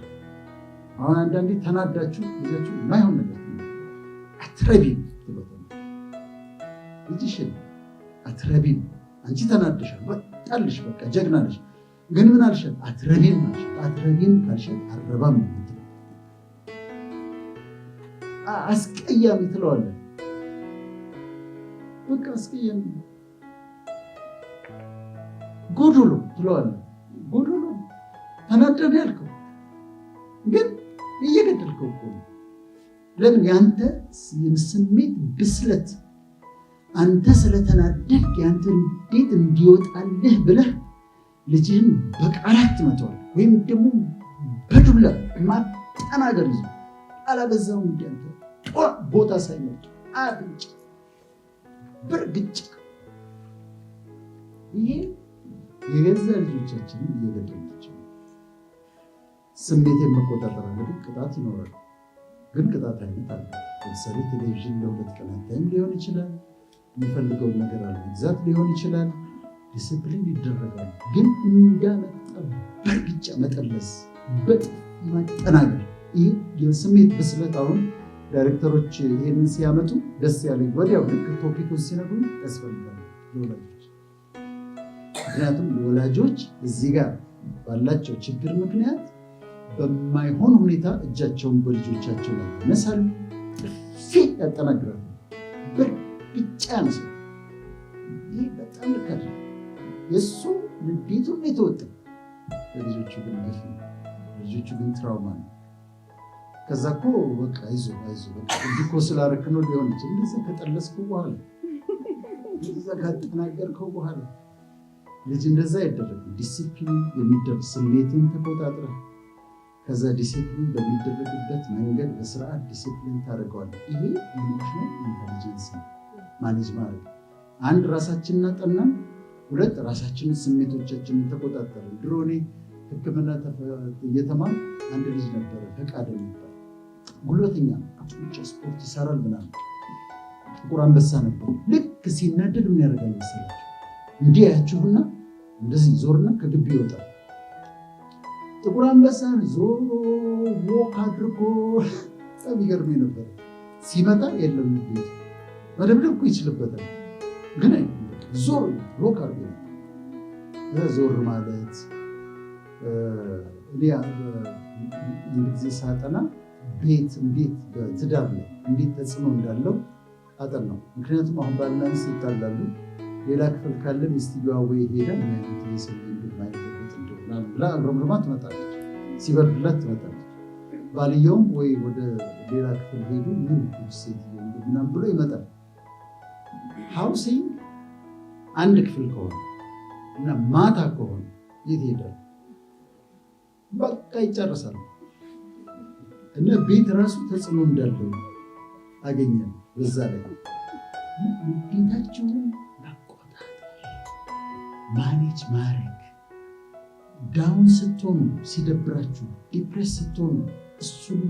አሁን አንዳንዴ ተናዳችሁ ልጆቻችሁ የማይሆን ነገር አትረቢም ትሎታል። ልጅሽን አትረቢም፣ አንቺ ተናደሻል፣ ወጣልሽ፣ በቃ ጀግና ነሽ፣ ግን ምን አልሻት? አትረቢም አልሻት። አትረቢም ካልሻት አረባም ነው የምትለው። አስቀያሚ ትለዋለህ፣ በቃ አስቀያሚ። ጎዶሎ ትለዋለህ፣ ጎዶሎ። ተናደን ያልከው ግን እየገደልከው እኮ ነው። ለምን? የአንተ ስሜት ብስለት፣ አንተ ስለተናደድክ የአንተ እንዴት እንዲወጣልህ ብለህ ልጅህን በቃላት ትመተዋል፣ ወይም ደግሞ በዱላ ማጠናገር ይዞ አላበዛውም። እንዲያንተ ቦታ ሳይመጡ አብንጭ በርግጭ። ይሄ የገዛ ልጆቻችንን እየገደላቸው። ስሜቴን መቆጣጠር እንግዲህ ቅጣት ይኖራል። ግን ቅጣት አይነት አለ። ለምሳሌ ቴሌቪዥን ለ2 ቀን አታይም ሊሆን ይችላል። የሚፈልገውን ነገር አለ መግዛት ሊሆን ይችላል። ዲስፕሊን ይደረጋል። ግን እንዳመጣ በርግጫ መጠለስ፣ በጥፍ ማጠናገር፣ ይህ የስሜት ብስለት አሁን ዳይሬክተሮች ይህንን ሲያመጡ ደስ ያለኝ ወዲያው ልክ ቶፒኩን ሲነግሩኝ ያስፈልጋል ለወላጆች። ምክንያቱም ወላጆች እዚህ ጋር ባላቸው ችግር ምክንያት በማይሆን ሁኔታ እጃቸውን በልጆቻቸው ላይ ያነሳሉ፣ ፊት ያጠናግራሉ፣ በርግጫ ያነሳሉ። ይህ በጣም ልክ አይደለም። የእሱ ንዴቱን የተወጣ ለልጆቹ ግን ግፍ ነው፣ ልጆቹ ግን ትራውማ ነው። ከዛ እኮ በቃ አይዞህ በቃ እንዲህ እኮ ስላደረክ ነው ሊሆን ይችላል። እንደዛ ከጠለስከው በኋላ እንደዛ ካጠናገርከው በኋላ ልጅ እንደዛ አይደረግም። ዲሲፕሊን የሚደረግ ስሜትን ተቆጣጥረህ ከዛ ዲሲፕሊን በሚደረግበት መንገድ በስርዓት ዲሲፕሊን ታደርገዋለህ። ይሄ ኢሞሽናል ኢንተሊጀንስ ማኔጅ ማድረግ። አንድ ራሳችንን አጠናን፣ ሁለት ራሳችንን ስሜቶቻችንን ተቆጣጠርን። ድሮ እኔ ሕክምና እየተማርኩ አንድ ልጅ ነበረ ፈቃደ የሚባል ጉልበተኛ ነው፣ ጡንቻ ስፖርት ይሰራል ምናምን፣ ጥቁር አንበሳ ነበር። ልክ ሲናደድ ምን ያደርጋል መሰላችሁ? እንዲህ ያችሁና እንደዚህ ዞርና ከግቢ ይወጣል። ጥቁር አንበሳን ዞሮ ወክ አድርጎ በጣም ይገርመኝ ነበር። ሲመጣ የለም ቤት መደብደብ እኮ ይችልበታል፣ ግን ዞር ወክ አድርጎ ዞር ማለት እኔ አንድ ጊዜ ሳጠና ቤት እንዴት በትዳር ላይ እንዴት ተጽዕኖ እንዳለው አጠናው። ምክንያቱም አሁን ባልና ሚስት ይጣላሉ፣ ሌላ ክፍል ካለ ሚስትየዋ ወይ ሄዳ ብላ ረምርማ ትመጣለች፣ ሲበርድላት ትመጣለች። ባልየውም ወይ ወደ ሌላ ክፍል ሄዱ ምን ሴት ምናምን ብሎ ይመጣል። ሃውሲንግ አንድ ክፍል ከሆነ እና ማታ ከሆነ የት ሄዳል? በቃ ይጨርሳል። እና ቤት ራሱ ተጽዕኖ እንዳለው አገኘን። በዛ ላይ ቤታቸውን መቆጣጠር፣ ማኔጅ ማድረግ፣ ዳውን ስትሆኑ፣ ሲደብራችሁ፣ ዲፕሬስ ስትሆኑ እሱን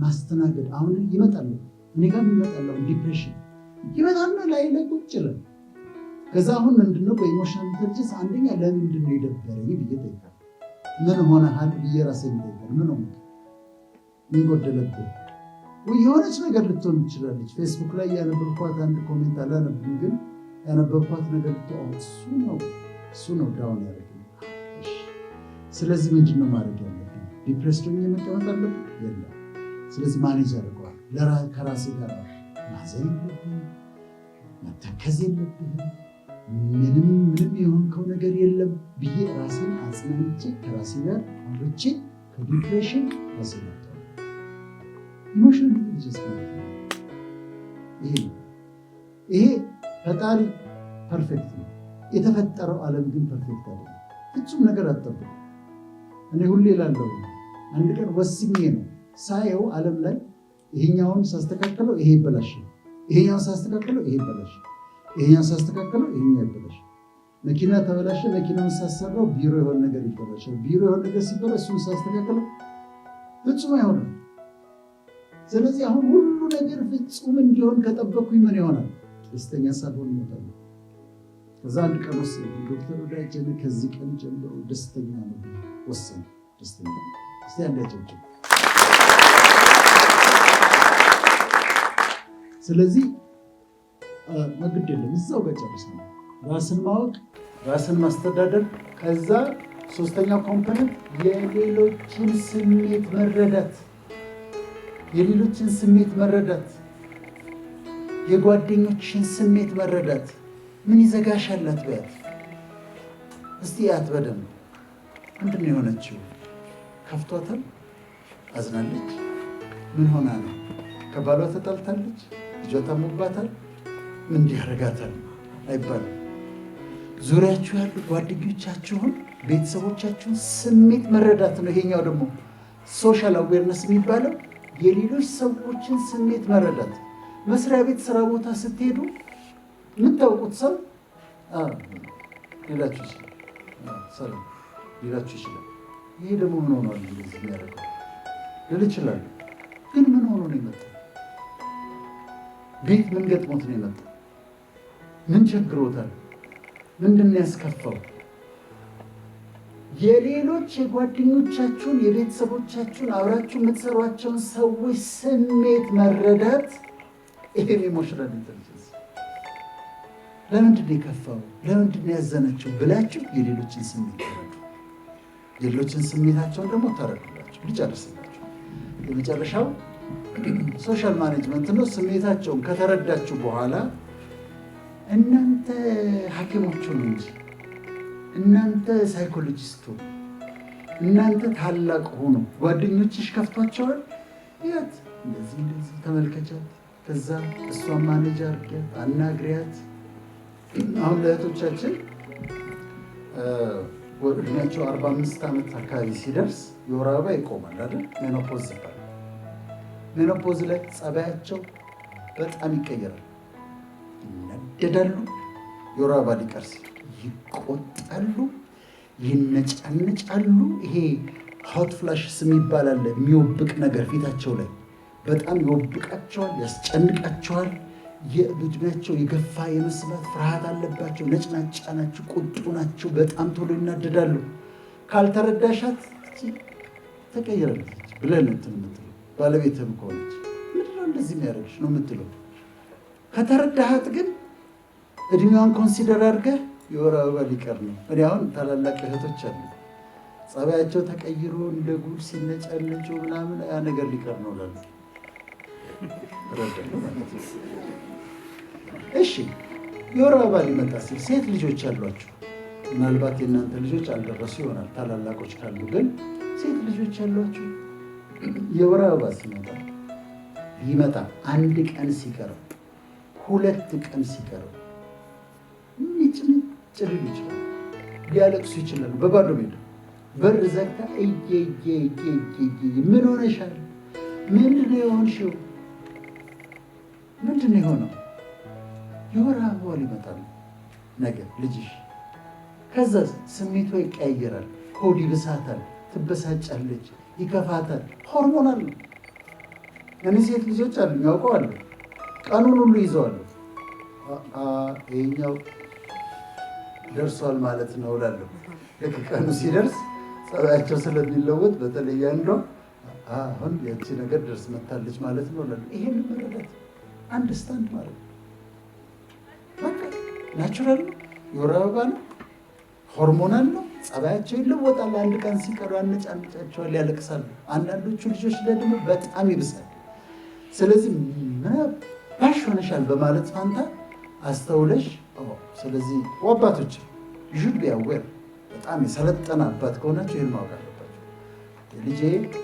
ማስተናገድ። አሁን ይመጣል፣ እኔ ጋር ይመጣል። አሁን ዲፕሬሽን ይመጣና ላይ ቁጭ ይላል። ከዛ አሁን ምንድነው በኢሞሽናል ኢንተሊጀንስ አንደኛ ለምንድነው የደበረኝ ብዬ ጠይቃለሁ። ምን ሆነሃል ብዬ ራሴን ጠይቃለሁ። ምን ሆነ? ምን ጎደለብህ? የሆነች ነገር ልትሆን ትችላለች። ፌስቡክ ላይ ያነበብኳት አንድ ኮሜንት አላነብም፣ ግን ያነበብኳት ነገር እሱ ነው ዳውን ያደረገኝ። ስለዚህ ምንድነው ማድረግ ያለብኝ? ዲፕሬስድ ሆኜ መቀመጥ አለብኝ? የለም። ስለዚህ ማኔጅ አድርገዋል። ከራሴ ጋር ማዘን የለብህም፣ መተከዝ የለብህም፣ ምንም የሆንከው ነገር የለም ብዬ ራሴን አጽናንቼ ከራሴ ጋር አውርቼ ከዲፕሬሽን ራሴ ናቸው። ኢሞሽናል ኢንተሊጀንስ ማለት ነው። ይሄ ፈጣሪ ፐርፌክት ነው። የተፈጠረው ዓለም ግን ፐርፌክት አይደለም። ፍጹም ነገር አትጠብቁ። እኔ ሁሌ እላለሁ አንድ ቀን ወስኜ ነው ሳየው ዓለም ላይ ይሄኛውን ሳስተካከለው ይሄ ይበላሻል፣ ይሄኛውን ሳስተካከለው ይሄ ይበላሻል፣ ይሄኛውን ሳስተካከለው ይሄኛው ይበላሻል። መኪና ተበላሸ፣ መኪናውን ሳሰራው ቢሮ የሆነ ነገር ይበላሻል፣ ቢሮ የሆነ ነገር ሲበላሽ እሱን ሳስተካከለው ፍጹም አይሆንም። ስለዚህ አሁን ሁሉ ነገር ፍጹም እንዲሆን ከጠበኩኝ ምን ይሆናል? ደስተኛ ሳልሆን እሞታለሁ። ከዛ አንድ ቀን ወሰነ ዶክተር ወዳጄን ከዚህ ቀን ጀምሮ ደስተኛ ነው ወሰነ። ደስተኛ እስቲ አንዳቸው። ስለዚህ መግድ የለም እዛው ጋር ጨርሰናል። ራስን ማወቅ፣ ራስን ማስተዳደር። ከዛ ሶስተኛው ኮምፖነንት የሌሎችን ስሜት መረዳት። የሌሎችን ስሜት መረዳት፣ የጓደኞችን ስሜት መረዳት። ምን ይዘጋሻል አትበያት፣ እስቲ ያት በደንብ ምንድን ነው የሆነችው? ከፍቷታል? አዝናለች? ምን ሆና ነው? ከባሏ ተጣልታለች? ልጇ ታሞባታል? ምን እንዲያረጋታል አይባልም። ዙሪያችሁ ያሉ ጓደኞቻችሁን፣ ቤተሰቦቻችሁን ስሜት መረዳት ነው። ይሄኛው ደግሞ ሶሻል አዌርነስ የሚባለው የሌሎች ሰዎችን ስሜት መረዳት። መስሪያ ቤት፣ ስራ ቦታ ስትሄዱ የምታውቁት ሰው ሌላችሁ ይችላል፣ ሰላም ሌላችሁ ይችላል። ይሄ ደግሞ ምን ሆኗል እንደዚህ የሚያደርገው ልል ይችላሉ። ግን ምን ሆኖ ነው የመጣው? ቤት ምን ገጥሞት ነው የመጣው? ምን ቸግሮታል? ምንድን ነው ያስከፋው? የሌሎች የጓደኞቻችሁን የቤተሰቦቻችሁን አብራችሁ የምትሰሯቸውን ሰዎች ስሜት መረዳት ይሄ ኢሞሽናል ኢንተለጀንስ። ለምንድን ነው የከፋው? ለምንድን ነው ያዘነችው ብላችሁ የሌሎችን ስሜት ተረዱ። የሌሎችን ስሜታቸውን ደግሞ ተረዱላቸው። ልጨርስላችሁ። የመጨረሻው ሶሻል ማኔጅመንት ነው። ስሜታቸውን ከተረዳችሁ በኋላ እናንተ ሐኪሞቹ ነው እንጂ እናንተ ሳይኮሎጂስቱ፣ እናንተ ታላቅ ሆኖ ጓደኞችሽ ከፍቷቸዋል። ያት እንደዚህ ተመልከቻት፣ ከዛ እሷን ማኔጅ አድርጊያት፣ አናግሪያት። አሁን ለእህቶቻችን እድሜያቸው 45 ዓመት አካባቢ ሲደርስ የወር አበባ ይቆማል አይደል? ሜኖፖዝ ይባላል። ሜኖፖዝ ላይ ጸባያቸው በጣም ይቀየራል። ይነደዳሉ፣ የወር አበባ ሊቀር ሲል ይቆጣሉ፣ ይነጫነጫሉ። ይሄ ሆት ፍላሽስ የሚባል አለ፣ የሚወብቅ ነገር ፊታቸው ላይ በጣም ይወብቃቸዋል፣ ያስጨንቃቸዋል። የእድሜያቸው የገፋ የመስማት ፍርሃት አለባቸው። ነጭናጫ ናቸው፣ ቁጡ ናቸው፣ በጣም ቶሎ ይናደዳሉ። ካልተረዳሻት ተቀይራለች ብለን እንትን የምትለው ባለቤትህም ከሆነች ምንድነው እንደዚህ የሚያደርግሽ ነው የምትለው። ከተረዳሃት ግን እድሜዋን ኮንሲደር አድርገህ የወር አበባ ሊቀር ነው። እኔ አሁን ታላላቅ እህቶች አሉ፣ ጸባያቸው ተቀይሮ እንደ ጉድ ሲነጫነጩ ምናምን ያ ነገር ሊቀር ነው ላሉ ረዳሉ ማለት ነው። እሺ የወር አበባ ሊመጣ ሲል ሴት ልጆች ያሏችሁ፣ ምናልባት የእናንተ ልጆች አልደረሱ ይሆናል፣ ታላላቆች ካሉ ግን ሴት ልጆች ያሏችሁ የወር አበባ ሲመጣ ሊመጣ 1 ቀን ሲቀረው 2 ቀን ሲቀረው ንጭንጭ ሊሉ ይችላሉ፣ ሊያለቅሱ ይችላሉ። በባዶ ሜዳ በር ዘግታ ምን ሆነሻል? ምንድነው የሆንሽው? ምንድነው የሆነው? የወር አበባ ሊመጣል ነገ ልጅሽ። ከዛ ስሜቷ ይቀያየራል፣ ሆድ ይብሳታል፣ ትበሳጫለች፣ ይከፋታል። ሆርሞናል ነው። እኔ ሴት ልጆች አሉ ያውቀዋሉ፣ ቀኑን ሁሉ ይዘዋሉ። ይሄኛው ደርሷል ማለት ነው እላለሁ። ልክ ቀኑ ሲደርስ ጸባያቸው ስለሚለወጥ በተለይ አንዷ አሁን ያቺ ነገር ደርስ መታለች ማለት ነው እላለሁ። ይሄን መረዳት አንደርስታንድ ማለት ነው። በቃ ናቹራል ነው፣ የወር አበባ ነው፣ ሆርሞናል ነው። ጸባያቸው ይለወጣል። 1 ቀን ሲቀሩ ያነጫንጫቸዋል፣ ያለቅሳሉ። አንዳንዶቹ ልጆች ላይ ደግሞ በጣም ይብሳል። ስለዚህ ምናባሽ ሆነሻል በማለት ፋንታ አስተውለሽ፣ ስለዚህ አባቶች ሹድ ቢ አዌር፣ በጣም የሰለጠነ አባት ከሆናቸው ይህን ማወቅ አለባቸው። ልጄ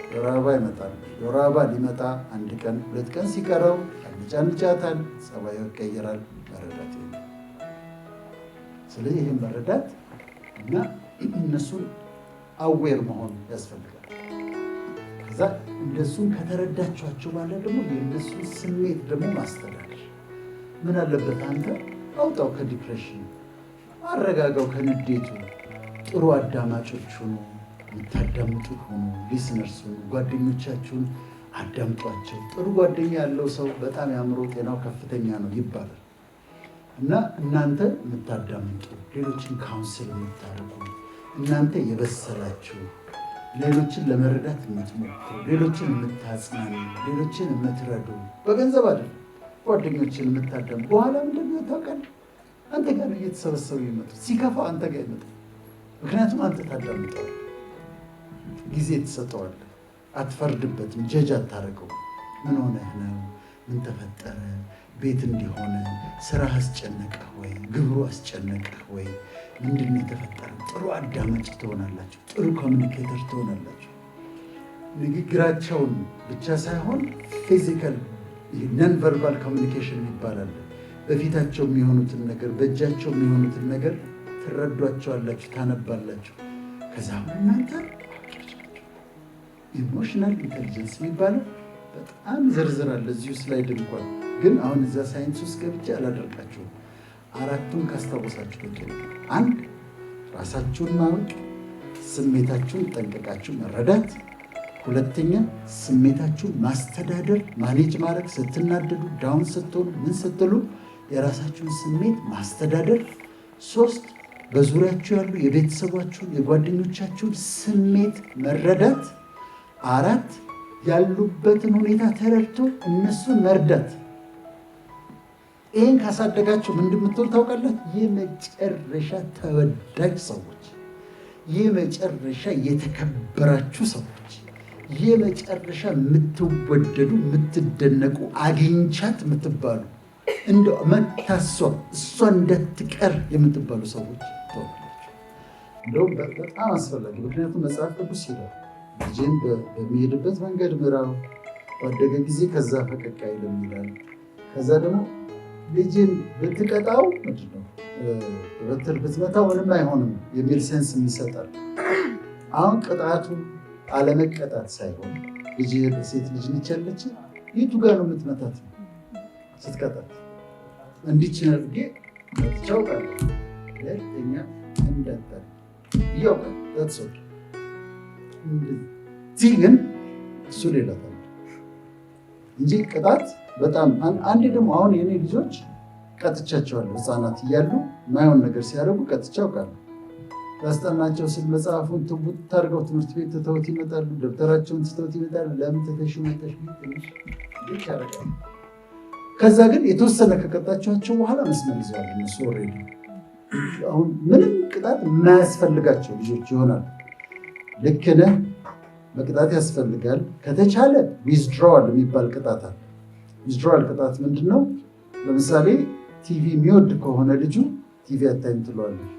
የወር አበባ ይመጣል። የወር አበባ ሊመጣ 1 ቀን 2 ቀን ሲቀረው ያነጫንጫታል፣ ጸባዩ ይቀየራል። መረዳት ይሄ። ስለዚህ ይህን መረዳት እና እነሱን አዌር መሆን ያስፈልጋል። ከዛ እንደሱን ከተረዳችኋቸው ማለት ደግሞ የእነሱን ስሜት ደግሞ ማስተዳደር። ምን አለበት አንተ አውጣው ከዲፕሬሽን፣ አረጋጋው ከንዴቱ። ጥሩ አዳማጮች ሁኑ፣ የምታዳምጡ ሁኑ፣ ሊስነርስ ሁኑ። ጓደኞቻችሁን አዳምጧቸው። ጥሩ ጓደኛ ያለው ሰው በጣም የአእምሮ ጤናው ከፍተኛ ነው ይባላል። እና እናንተ የምታዳምጡ፣ ሌሎችን ካውንስል የምታደርጉ፣ እናንተ የበሰላችሁ፣ ሌሎችን ለመረዳት የምትሞክሩ፣ ሌሎችን የምታጽናኑ፣ ሌሎችን የምትረዱ፣ በገንዘብ አይደለም ጓደኞችን የምታዳምጡ። በኋላ ምንድን ነው ታውቃለህ? አንተ ጋር ነው እየተሰበሰቡ ይመጡት። ሲከፋው አንተ ጋር ይመጣል። ምክንያቱም አንተ ታዳምጠዋለህ፣ ጊዜ ትሰጠዋለህ፣ አትፈርድበትም፣ ጀጅ አታደርገው። ምን ሆነህ ነው? ምን ተፈጠረ? ቤት እንዲሆነ ስራህ አስጨነቀህ ወይ? ግብሩ አስጨነቀህ ወይ? ምንድን ነው የተፈጠረው? ጥሩ አዳማጭ ትሆናላችሁ፣ ጥሩ ኮሚኒኬተር ትሆናላችሁ። ንግግራቸውን ብቻ ሳይሆን ፊዚካል ነን ቨርባል ኮሚኒኬሽን ይባላል። በፊታቸው የሚሆኑትን ነገር፣ በእጃቸው የሚሆኑትን ነገር ትረዷቸዋላችሁ፣ ታነባላችሁ። ከዛ እናንተ ኢሞሽናል ኢንቴሊጀንስ የሚባለው በጣም ዝርዝራል እዚሁ ስላይድ እንኳን ግን አሁን እዛ ሳይንስ ውስጥ ገብቼ አላደርቃችሁም። 4ቱን ካስታወሳችሁ በቂ ነው። 1 ራሳችሁን ማወቅ፣ ስሜታችሁን ጠንቀቃችሁ መረዳት። 2ኛ ስሜታችሁን ማስተዳደር፣ ማኔጅ ማድረግ። ስትናደዱ፣ ዳውን ስትሆኑ፣ ምን ስትሉ የራሳችሁን ስሜት ማስተዳደር። 3 በዙሪያችሁ ያሉ የቤተሰባችሁን የጓደኞቻችሁን ስሜት መረዳት። 4 ያሉበትን ሁኔታ ተረድቶ እነሱን መርዳት። ይህን ካሳደጋችሁ ምን እንደምትሆኑ ታውቃላችሁ? የመጨረሻ ተወዳጅ ሰዎች፣ የመጨረሻ የተከበራችሁ ሰዎች፣ የመጨረሻ የምትወደዱ የምትደነቁ አግኝቻት የምትባሉ እንደ መታሷ እሷ እንዳትቀር የምትባሉ ሰዎች ትሆናላችሁ። እንደውም በጣም አስፈላጊ። ምክንያቱም መጽሐፍ ቅዱስ ይላል ልጅን በሚሄድበት መንገድ ምራው፣ ባደገ ጊዜ ከዛ ፈቀቅ አይልም ይላል። ከዛ ደግሞ ልጅን ብትቀጣው ምንድነው በበትር ብትመታው ምንም አይሆንም የሚል ሴንስ ይሰጣል። አሁን ቅጣቱ አለመቀጣት ሳይሆን ሴት ልጅ ነች ያለች የቱ ጋር ነው የምትመታት? ስትቀጣት እንዲች ነርጌ መትቻውቃለ ለኛ እንዳታል እያውቃል ታትሰው እዚህ ግን እሱ ሌላ ታል እንጂ ቅጣት በጣም አንዴ ደግሞ አሁን የኔ ልጆች ቀጥቻቸዋለሁ። ህፃናት እያሉ ማይሆን ነገር ሲያደርጉ ቀጥቻ አውቃለሁ። ያስጠናቸው ስል መጽሐፉን ትቡት ታርገው ትምህርት ቤት ትተውት ይመጣሉ። ደብተራቸውን ትተውት ይመጣሉ። ለምን ተተሹ መጠሽ ትንሽ ልክ ያደርጋሉ። ከዛ ግን የተወሰነ ከቀጣቸዋቸው በኋላ መስመር ይዘዋል እነሱ ኦልሬዲ። አሁን ምንም ቅጣት የማያስፈልጋቸው ልጆች ይሆናል። ልክ ነህ፣ መቅጣት ያስፈልጋል። ከተቻለ ዊዝድሮዋል የሚባል ቅጣት አለ። ዊዝድሮዋል ቅጣት ምንድን ነው? ለምሳሌ ቲቪ የሚወድ ከሆነ ልጁ ቲቪ አታይም ትለዋለህ።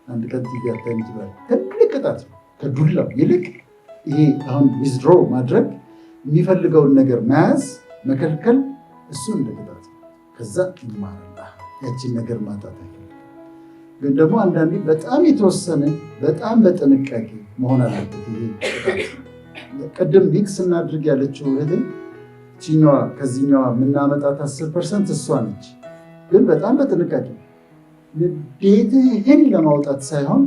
አንድ ቀን ቲቪ አታይም ትለዋለህ። ትልቅ ቅጣት ነው ከዱላው ይልቅ። ይሄ አሁን ዊዝድሮ ማድረግ የሚፈልገውን ነገር መያዝ መከልከል፣ እሱ እንደ ቅጣት ነው። ከዛ ይማራል። ያችን ነገር ማጣት አይፈልግም። ግን ደግሞ አንዳንዴ በጣም የተወሰነ በጣም በጥንቃቄ መሆን አለበት። ይሄ ቅጣት ቅድም ሚክስ እናድርግ ያለችው እህቴ ችኛዋ ከዚህኛዋ የምናመጣት 10% እሷ ነች። ግን በጣም በጥንቃቄ ንዴትህን ለማውጣት ሳይሆን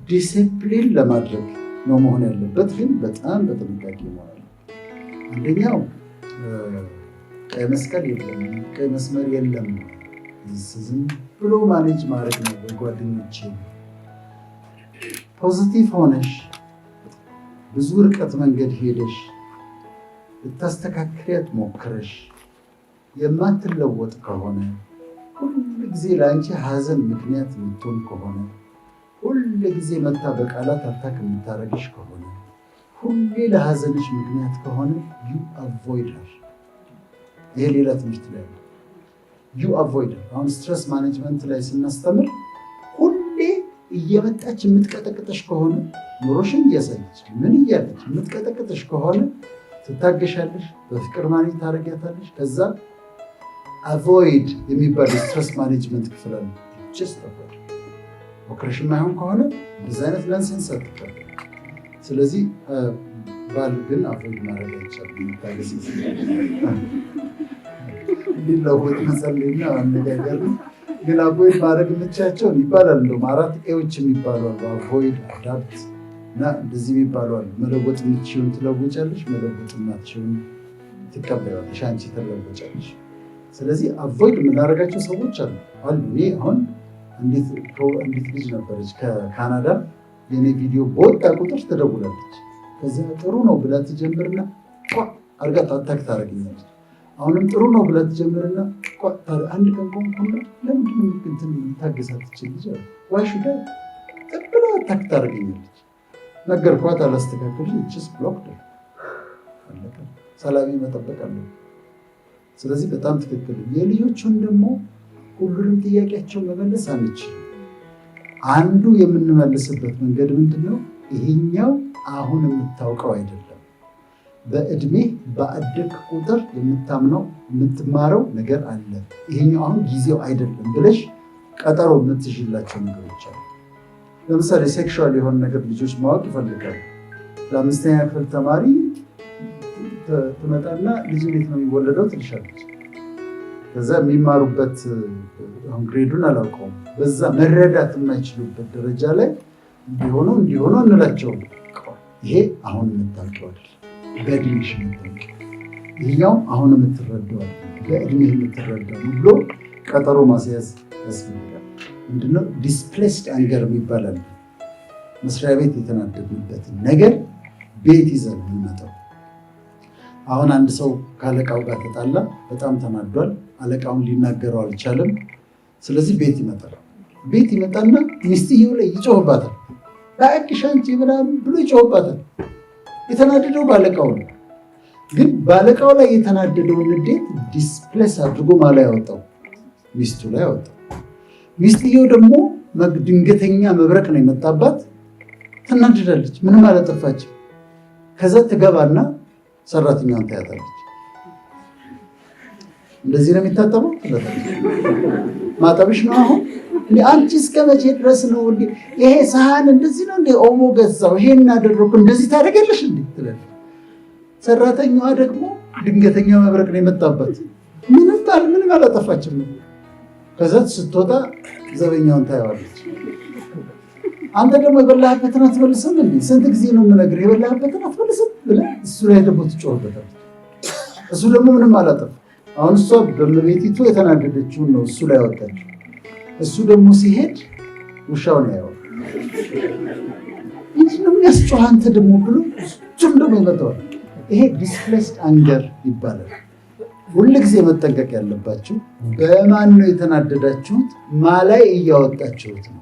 ዲሲፕሊን ለማድረግ ነው መሆን ያለበት። ግን በጣም በጥንቃቄ መሆን አለበት። አንደኛው ቀይ መስቀል የለም፣ ቀይ መስመር የለም። ዝም ብሎ ማኔጅ ማድረግ ነው። በጓደኞች ፖዚቲቭ ሆነሽ ብዙ ርቀት መንገድ ሄደሽ ልታስተካክሪያት ሞክረሽ የማትለወጥ ከሆነ ሁል ጊዜ ለአንቺ ሀዘን ምክንያት የምትሆን ከሆነ ሁል ጊዜ መታ በቃላት አታክ የምታረግሽ ከሆነ ሁሌ ለሀዘንሽ ምክንያት ከሆነ ዩ አቮይድ ሀር። ይሄ ሌላ ትምህርት ላይ ነው። ዩ አቮይድ ሀር። አሁን ስትረስ ማኔጅመንት ላይ ስናስተምር ሁሌ እየመጣች የምትቀጠቅጠሽ ከሆነ ኑሮሽን እያሳየች ምን እያለች የምትቀጠቅጠሽ ከሆነ ትታገሻለሽ፣ በፍቅር ማኔጅ ታደርጊያታለሽ። ከዛ አቮይድ የሚባል ስትረስ ማኔጅመንት ክፍል አለ። ጀስት አቮይድ ሞክረሽ የማይሆን ከሆነ እንደዚህ አይነት ለንሰንስ አትቀበል። ስለዚህ ባል ግን አቮይድ ማድረግ አይቻልም። የሚታገስ እንዲለወጥ መጸለይና አነጋገር ግን አቮይድ ማድረግ የምቻቸውን ይባላል። እንደውም 4 ኤዎች የሚባሉ አሉ። አቮይድ፣ አዳፕት እና እንደዚህ የሚባሉ አሉ። መለወጥ የምትችይውን ትለውጫለሽ፣ መለወጥ የማትችይውን ትቀበያለሽ፣ አንቺ ትለወጫለሽ። ስለዚህ አቮይድ የምናደርጋቸው ሰዎች አሉ። እኔ አሁን እንዴት ልጅ ነበረች ከካናዳ የኔ ቪዲዮ በወጣ ቁጥር ትደውላለች። ከዚያ ጥሩ ነው ብላ ትጀምርና አርጋ አታክ ታደርገኛለች። አሁንም ጥሩ ነው ብላ ትጀምርና አንድ ቀን ቆምኩና ለምንድን እንትን ታገሳት ትችልጅ ዋሹ ብላ አታክ ታደርገኛለች። ነገርኳት፣ አላስተካከልሽ እችስ ብሎክ አለቀ። ሰላሜ መጠበቅ አለ። ስለዚህ በጣም ትክክል። የልጆቹን ደግሞ ሁሉንም ጥያቄያቸውን መመለስ አንችልም። አንዱ የምንመልስበት መንገድ ምንድን ነው? ይሄኛው አሁን የምታውቀው አይደለም። በእድሜ በአደግ ቁጥር የምትማረው ነገር አለ። ይሄኛው አሁን ጊዜው አይደለም ብለሽ ቀጠሮ የምትይዥላቸው ነገሮች አሉ። ለምሳሌ ሴክሹዋል የሆነ ነገር ልጆች ማወቅ ይፈልጋሉ። ለ5ኛ ክፍል ተማሪ ትመጣና ልጅ እንዴት ነው የሚወለደው ትልሻለች። ከዛ የሚማሩበት አሁን ግሬዱን አላውቀውም፣ በዛ መረዳት የማይችሉበት ደረጃ ላይ እንዲሆነው እንላቸው። ይሄ አሁን የምታውቂው አይደል፣ በእድሜሽ የምታውቂው፣ ይሄኛው አሁን የምትረዳው አይደል፣ በእድሜ የምትረዳው ብሎ ቀጠሮ ማስያዝ ያስፈልጋል። ምንድነው ዲስፕሌስድ አንገር ይባላል። መስሪያ ቤት የተናደድንበትን ነገር ቤት ይዘን የምንመጣው። አሁን አንድ ሰው ከአለቃው ጋር ተጣላ፣ በጣም ተናዷል። አለቃውን ሊናገረው አልቻለም። ስለዚህ ቤት ይመጣል። ቤት ይመጣና ሚስትየው ላይ ይጮህባታል። እባክሽ አንቺ ምናምን ብሎ ይጮህባታል። የተናደደው ባለቃው ነው። ግን ባለቃው ላይ የተናደደውን ንዴት ዲስፕሌስ አድርጎ ማላ ያወጣው ሚስቱ ላይ ያወጣው። ሚስትየው ደግሞ ድንገተኛ መብረቅ ነው የመጣባት። ትናደዳለች፣ ምንም አላጠፋችም። ከዛ ትገባና ሰራተኛዋን ታያታለች። እንደዚህ ነው የሚታጠበው። ማጠብሽ ነው አሁን አንቺ እስከ መቼ ድረስ ነው ይሄ ሰሃን እንደዚህ ነው እንዴ? ኦሞ ገዛው ይሄን አደረኩ እንደዚህ ታደርጋለሽ እንዴ ትላለች። ሰራተኛዋ ደግሞ ድንገተኛ መብረቅ ነው የመጣበት። ምንም አላጠፋችም። ከዛ ስትወጣ ዘበኛውን ታየዋለች። አንተ ደግሞ የበላህበትን አትመልስም እንዴ? ስንት ጊዜ ነው የምነግርህ የበላህበትን አትመልስም ብለህ እሱ ላይ ደግሞ ትጮህበታለች። እሱ ደግሞ ምንም አላጠፋም። አሁን እሷ በመቤቲቱ የተናደደችውን ነው እሱ ላይ ያወጣችው። እሱ ደግሞ ሲሄድ ውሻውን ያየዋል። ምንድን ነው የሚያስጮህ አንተ ደግሞ ብሎ እሱም ደግሞ ይመጣዋል። ይሄ ዲስፕሌስድ አንገር ይባላል። ሁልጊዜ መጠንቀቅ ያለባችሁ በማን ነው የተናደዳችሁት? ማላይ እያወጣችሁት ነው።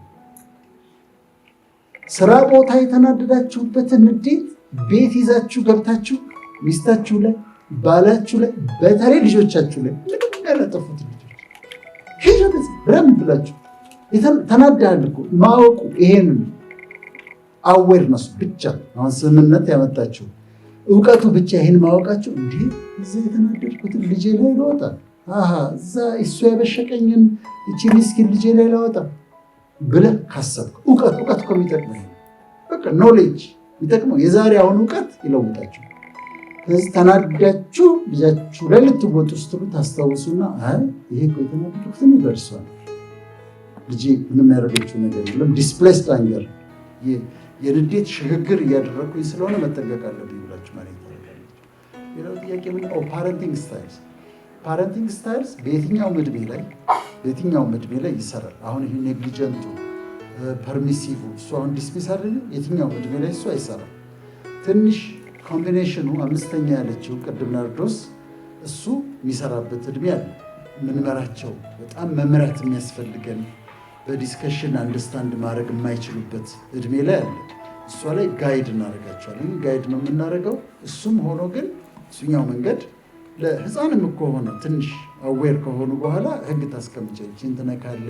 ስራ ቦታ የተናደዳችሁበትን ንዴት ቤት ይዛችሁ ገብታችሁ ሚስታችሁ ላይ፣ ባላችሁ ላይ፣ በተለይ ልጆቻችሁ ላይ ምንም ያላጠፉት ልጆች ብረም ብላችሁ ተናዳል እኮ ማወቁ ይሄንን አዌርነሱ ብቻ አሁን ስምምነት ያመጣችሁ እውቀቱ ብቻ ይሄን ማወቃችሁ እንዴ እዛ የተናደድኩትን ልጄ ላይ ለወጣ እዛ እሱ ያበሸቀኝን እቺ ምስኪን ልጄ ላይ ለወጣ ብለህ ካሰብክ እውቀት እኮ የሚጠቅመው በቃ ኖሌጅ የሚጠቅመው የዛሬ አሁን እውቀት ይለውጣችሁ። ስለዚህ ተናዳችሁ ልጃችሁ ላይ ልትወጡ ስትሉ ታስታውሱና ይሄ እኮ የተናደድኩትን ይደርሷል ልጄ ምንም ያደረገችው ነገር የለም። ዲስፕሌስድ አንገር የንዴት ሽግግር እያደረግኩኝ ስለሆነ መጠንቀቅ አለብኝ ብላችሁ ማለት ታደርጋለች። ሌላው ጥያቄ ምንድነው? ፓረንቲንግ ስታይልስ በየትኛውም እድሜ ላይ ይሰራል። አሁን ይህ ኔግሊጀንቱ ፐርሚሲቭ እሱ አሁን ዲስሚስ አይደለም። የትኛውም እድሜ ላይ እሱ አይሰራም። ትንሽ ኮምቢኔሽኑ አምስተኛ ያለችው ቅድም ናርዶስ እሱ የሚሰራበት እድሜ አለ። ምንመራቸው በጣም መምራት የሚያስፈልገን በዲስከሽን አንደርስታንድ ማድረግ የማይችሉበት እድሜ ላይ አለ። እሷ ላይ ጋይድ እናደርጋቸዋለን። ጋይድ ነው የምናደርገው። እሱም ሆኖ ግን እሱኛው መንገድ ለህፃንም እኮ ሆነ ትንሽ አዌር ከሆኑ በኋላ ህግ ታስቀምጨ ይችን ትነካለ፣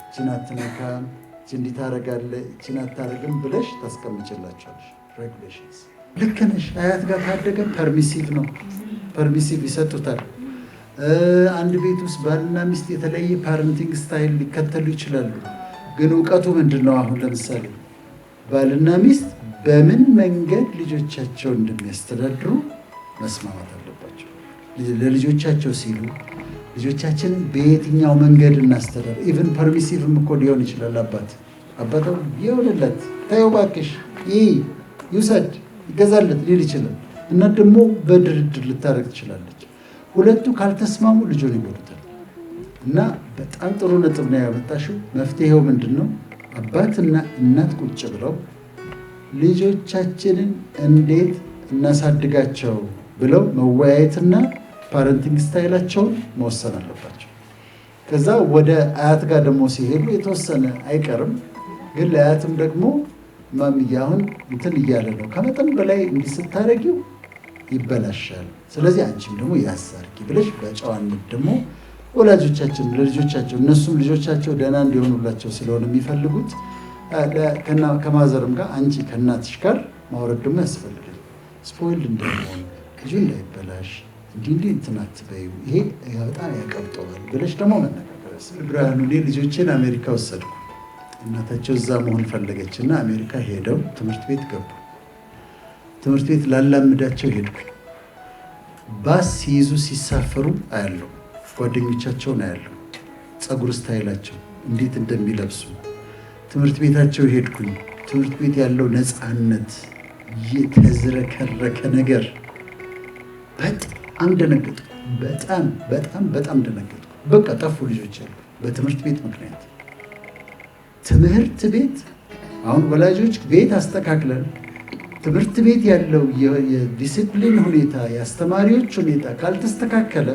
ይችን አትነካም፣ ይችን እንዲህ ታደርጋለህ፣ ይችን አታደርግም ብለሽ ታስቀምጭላቸዋለሽ። ሬጉሌሽንስ ልክ ነሽ። አያት ጋር ካደገ ፐርሚሲቭ ነው፣ ፐርሚሲቭ ይሰጡታል። አንድ ቤት ውስጥ ባልና ሚስት የተለየ ፓረንቲንግ ስታይል ሊከተሉ ይችላሉ። ግን እውቀቱ ምንድን ነው? አሁን ለምሳሌ ባልና ሚስት በምን መንገድ ልጆቻቸውን እንደሚያስተዳድሩ መስማማት አለባቸው። ለልጆቻቸው ሲሉ ልጆቻችንን በየትኛው መንገድ እናስተዳድር። ኢቨን ፐርሚሲቭም እኮ ሊሆን ይችላል። አባቷ ይሆንለት ታየው እባክሽ ይውሰድ ይገዛለት ሊል ይችላል። እና ደግሞ በድርድር ልታደርግ ትችላለች። ሁለቱ ካልተስማሙ ልጆን ይጎዱታል። እና በጣም ጥሩ ነጥብ ነው ያመጣሽው። መፍትሄው ምንድን ነው? አባትና እናት ቁጭ ብለው ልጆቻችንን እንዴት እናሳድጋቸው ብለው መወያየትና ፓረንቲንግ ስታይላቸውን መወሰን አለባቸው። ከዛ ወደ አያት ጋር ደግሞ ሲሄዱ የተወሰነ አይቀርም። ግን ለአያትም ደግሞ ማምዬ አሁን እንትን እያለ ነው ከመጠን በላይ እንዲህ ስታደርጊው ይበላሻል። ስለዚህ አንቺም ደግሞ ያሳርጊ ብለሽ በጨዋነት ደግሞ ወላጆቻችን ለልጆቻቸው እነሱም ልጆቻቸው ደህና እንዲሆኑላቸው ስለሆነ የሚፈልጉት ከማዘርም ጋር አንቺ ከእናትሽ ጋር ማውረድ ደግሞ ያስፈልጋል። ስፖይልድ እንዳይሆን ልጁ እንዳይበላሽ እንዲህ እንትን አትበይው፣ ይሄ በጣም ያቀብጠዋል ብለሽ ደግሞ መነጋገር ያስፈልጋል። ብርሃኑ እኔ ልጆቼን አሜሪካ ወሰድኩ። እናታቸው እዛ መሆን ፈለገች እና አሜሪካ ሄደው ትምህርት ቤት ገቡ። ትምህርት ቤት ላላምዳቸው ሄድኩ። ባስ ሲይዙ ሲሳፈሩ አያለው፣ ጓደኞቻቸውን አያለው፣ ፀጉር ስታይላቸው እንዴት እንደሚለብሱ። ትምህርት ቤታቸው ሄድኩኝ። ትምህርት ቤት ያለው ነፃነት፣ የተዝረከረከ ነገር በጣም ደነገጥኩ። በጣም ደነገጥኩ። በቃ ጠፉ ልጆች ያሉ በትምህርት ቤት ምክንያት። ትምህርት ቤት አሁን ወላጆች ቤት አስተካክለን ትምህርት ቤት ያለው የዲሲፕሊን ሁኔታ የአስተማሪዎች ሁኔታ ካልተስተካከለ